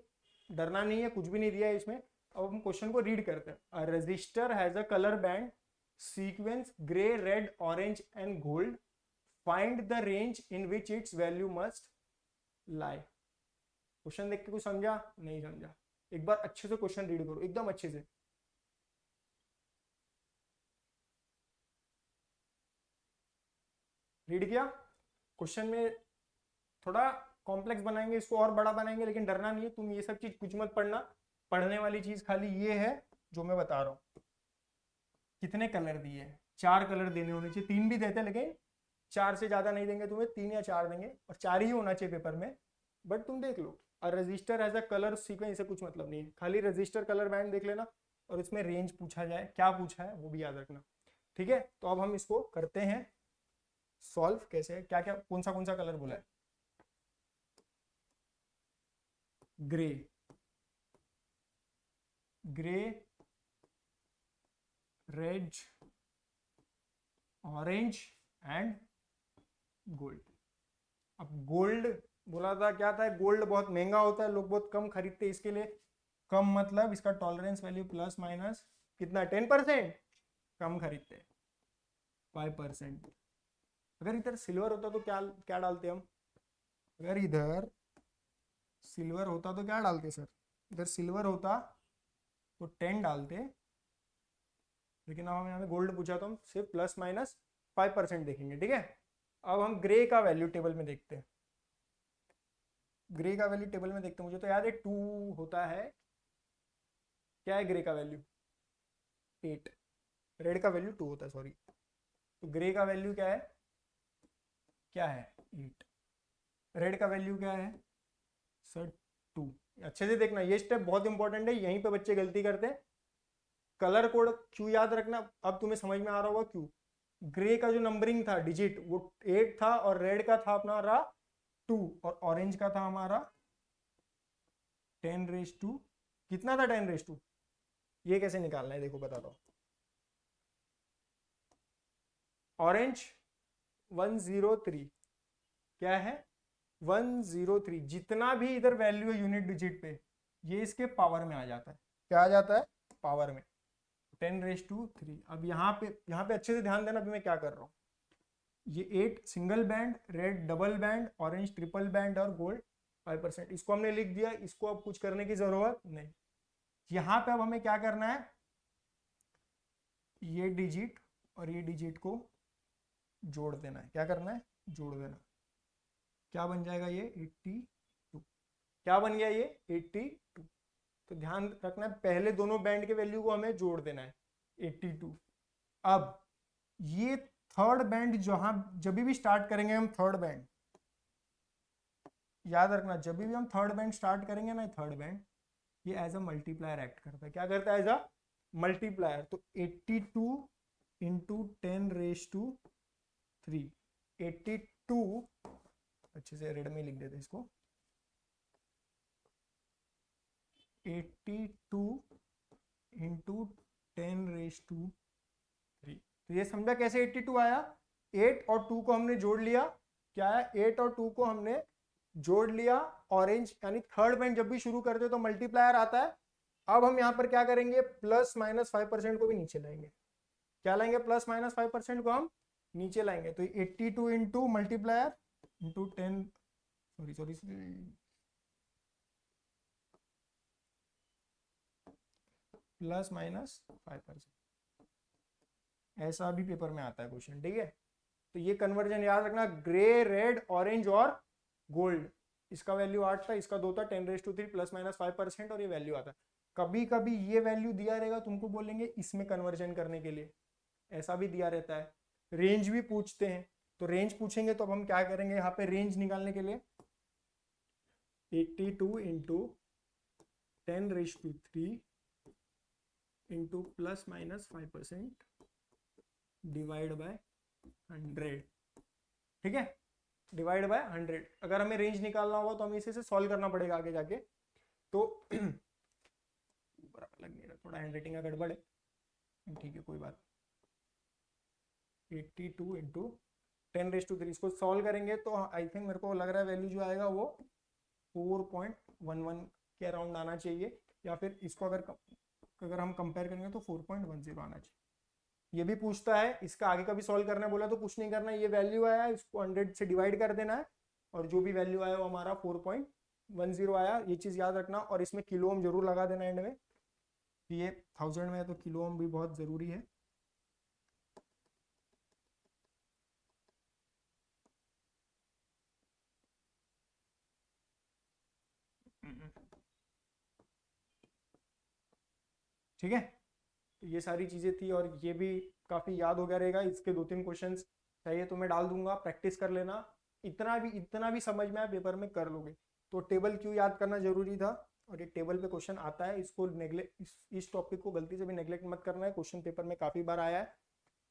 डरना नहीं है, कुछ भी नहीं दिया है इसमें। अब हम क्वेश्चन को रीड करते हैं। A register has a colour band sequence grey, red, orange and gold, find the range in which its value must lie. Question देख के कुछ समझा? नहीं समझा? एक बार अच्छे से क्वेश्चन रीड करो, एकदम अच्छे से। रीड किया? क्वेश्चन में थोड़ा कॉम्प्लेक्स बनाएंगे, इसको और बड़ा बनाएंगे, लेकिन डरना नहीं है, तुम ये सब चीज कुछ मत पढ़ना। पढ़ने वाली चीज खाली ये है जो मैं बता रहा हूं। कितने कलर दिए? 4 कलर देने होने चाहिए, 3 भी देते, लेकिन 4 से ज्यादा नहीं देंगे तुम्हें, 3 या 4 देंगे, और 4 ही होना चाहिए पेपर में। बट तुम देख लो, register as a colour sequence, इसे कुछ मतलब नहीं है, खाली रजिस्टर कलर बैंड देख लेना और इसमें रेंज पूछा जाए, क्या पूछा है वो भी याद रखना। ठीक है, तो अब हम इसको करते हैं सॉल्व। कैसे, क्या क्या कौन सा कलर बोला है? Grey, grey, red, orange and gold. अब गोल्ड बोला था, क्या था? गोल्ड बहुत महंगा होता है, लोग बहुत कम खरीदते हैं, इसके लिए कम मतलब इसका टॉलरेंस वैल्यू प्लस माइनस कितना, 10%, कम खरीदते हैं 5%। अगर इधर सिल्वर होता तो क्या क्या डालते हम? अगर इधर सिल्वर होता तो क्या डालते सर? इधर सिल्वर होता तो 10 डालते, लेकिन अब हम यहाँ पे गोल्ड पूछा तो हम सिर्फ प्लस माइनस 5% देखेंगे। ठीक है, अब हम ग्रे का वैल्यू टेबल में देखते हैं। ग्रे का वैल्यू टेबल में देखते हैं, मुझे तो याद है 2 होता है। क्या है ग्रे का वैल्यू? 8। रेड का वैल्यू 2 होता है, सॉरी। तो ग्रे का वैल्यू क्या है? क्या है? 8। रेड का वैल्यू क्या है सर? 2। अच्छे से देखना, ये स्टेप बहुत इंपॉर्टेंट है, यहीं पे बच्चे गलती करते हैं। कलर कोड क्यों याद रखना, अब तुम्हें समझ में आ रहा होगा क्यों। ग्रे का जो नंबरिंग था डिजिट वो 8 था, और रेड का था अपना रहा 2, और ऑरेंज का था हमारा 10⁻²। कितना था 10⁻²? ये कैसे निकालना है, देखो बताता हूँ। ऑरेंज 103, क्या है? 103। जितना भी इधर वैल्यू है यूनिट डिजिट पे, ये इसके पावर में आ जाता है। क्या आ जाता है? पावर में। 10⁻3। अब यहाँ पे अच्छे से ध्यान देना, अभी मैं क्या कर रहा हूँ। ये 8 single band, red double band, orange triple band और गोल्ड 5%, इसको हमने लिख दिया। इसको अब कुछ करने की जरूरत नहीं। यहाँ पे अब हमें क्या करना है, ये डिजिट और ये डिजिट को जोड़ देना है। क्या करना है? जोड़ देना। क्या बन जाएगा ये? 82। क्या बन गया ये? 82। तो ध्यान रखना है, पहले दोनों बैंड के वैल्यू को हमें जोड़ देना है, 82। अब ये थर्ड बैंड, जहां जब भी स्टार्ट करेंगे हम थर्ड बैंड, याद रखना जब भी हम थर्ड बैंड स्टार्ट करेंगे ना, थर्ड बैंड ये एज अ मल्टीप्लायर एक्ट करता है। क्या करता है? As a multiplier. तो 82 इंटू 10⁻3। 82, अच्छे से रेड में लिख देते इसको, 82 इंटू 10⁻3। तो ये समझा कैसे 82 आया? 8 और 2 को हमने जोड़ लिया। क्या है? 8 और 2 को हमने जोड़ लिया। ऑरेंज यानी थर्ड बैंड जब भी शुरू करते हो तो मल्टीप्लायर आता है। अब हम यहाँ पर क्या करेंगे, प्लस माइनस 5% को भी नीचे लाएंगे। क्या लाएंगे? प्लस माइनस 5% को हम नीचे लाएंगे। तो 82 into multiplier into 10, sorry sorry, plus minus 5%, ऐसा भी पेपर में आता है क्वेश्चन। ठीक है, तो ये कन्वर्जन याद रखना, ग्रे, रेड, ऑरेंज और गोल्ड। इसका वैल्यू 8 था, इसका 2 था, 10⁻3 प्लस माइनस 5%, और ये वैल्यू आता है। कभी कभी ये वैल्यू दिया रहेगा, तुमको बोलेंगे इसमें कन्वर्जन करने के लिए, ऐसा भी दिया रहता है। रेंज भी पूछते हैं, तो रेंज पूछेंगे तो अब हम क्या करेंगे, यहाँ पे रेंज निकालने के लिए 82 into 10⁻3 into plus minus 5% divide by 100। ठीक है, डिवाइड बाय 100। अगर हमें रेंज निकालना होगा तो हमें इसे से सॉल्व करना पड़ेगा आगे जाके। तो बराबर लग नहीं रहा, थोड़ा हैंड राइटिंग का गड़बड़ है, ठीक है कोई बात। 82 इंटू 10⁻3, इसको सॉल्व करेंगे तो आई थिंक मेरे को लग रहा है वैल्यू जो आएगा वो 4.11 के अराउंड आना चाहिए, या फिर इसको अगर हम कंपेयर करेंगे तो 4.10 आना चाहिए। ये भी पूछता है, इसका आगे का भी सॉल्व करना है बोला तो कुछ नहीं करना है, ये वैल्यू आया इसको 100 से डिवाइड कर देना है, और जो भी वैल्यू आया वो हमारा 4.10 आया। ये चीज याद रखना, और इसमें किलो ओम जरूर लगा देना एंड में, ये 1000 में है तो किलो ओम भी बहुत जरूरी है। ठीक है, तो ये सारी चीजें थी, और ये भी काफी याद हो गया रहेगा। इसके 2-3 क्वेश्चंस चाहिए तो मैं डाल दूंगा, प्रैक्टिस कर लेना। इतना भी समझ में आए पेपर में कर लोगे। तो टेबल क्यों याद करना जरूरी था, और ये टेबल पे क्वेश्चन आता है, इसको नेग्लेक्ट, इस टॉपिक को गलती से भी नेग्लेक्ट मत करना है। क्वेश्चन पेपर में काफी बार आया है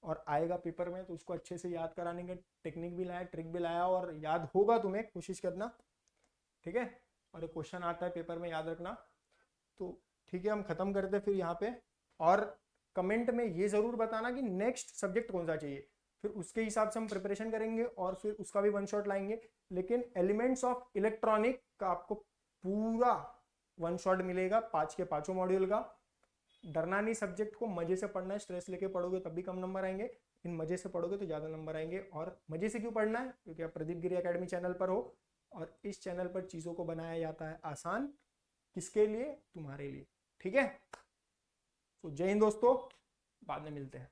और आएगा पेपर में, तो उसको अच्छे से याद कराने का टेक्निक भी लाया, ट्रिक भी लाया, और याद होगा तुम्हें, कोशिश करना, ठीक है। और एक क्वेश्चन आता है पेपर में, याद रखना। तो ठीक है, हम खत्म करते हैं फिर यहाँ पे। और कमेंट में ये जरूर बताना कि नेक्स्ट सब्जेक्ट कौन सा चाहिए, फिर उसके हिसाब से हम प्रिपरेशन करेंगे और फिर उसका भी वन शॉट लाएंगे। लेकिन एलिमेंट्स ऑफ इलेक्ट्रॉनिक का आपको पूरा वन शॉट मिलेगा 5 के 5 मॉड्यूल का। डरना नहीं, सब्जेक्ट को मजे से पढ़ना है, स्ट्रेस लेके पढ़ोगे तब भी कम नंबर आएंगे, इन मजे से पढ़ोगे तो ज़्यादा नंबर आएंगे। और मजे से क्यों पढ़ना है, क्योंकि आप प्रदीप गिरी एकेडमी चैनल पर हो, और इस चैनल पर चीज़ों को बनाया जाता है आसान, किसके लिए, तुम्हारे लिए, ठीक है। तो जय हिंद दोस्तों, बाद में मिलते हैं।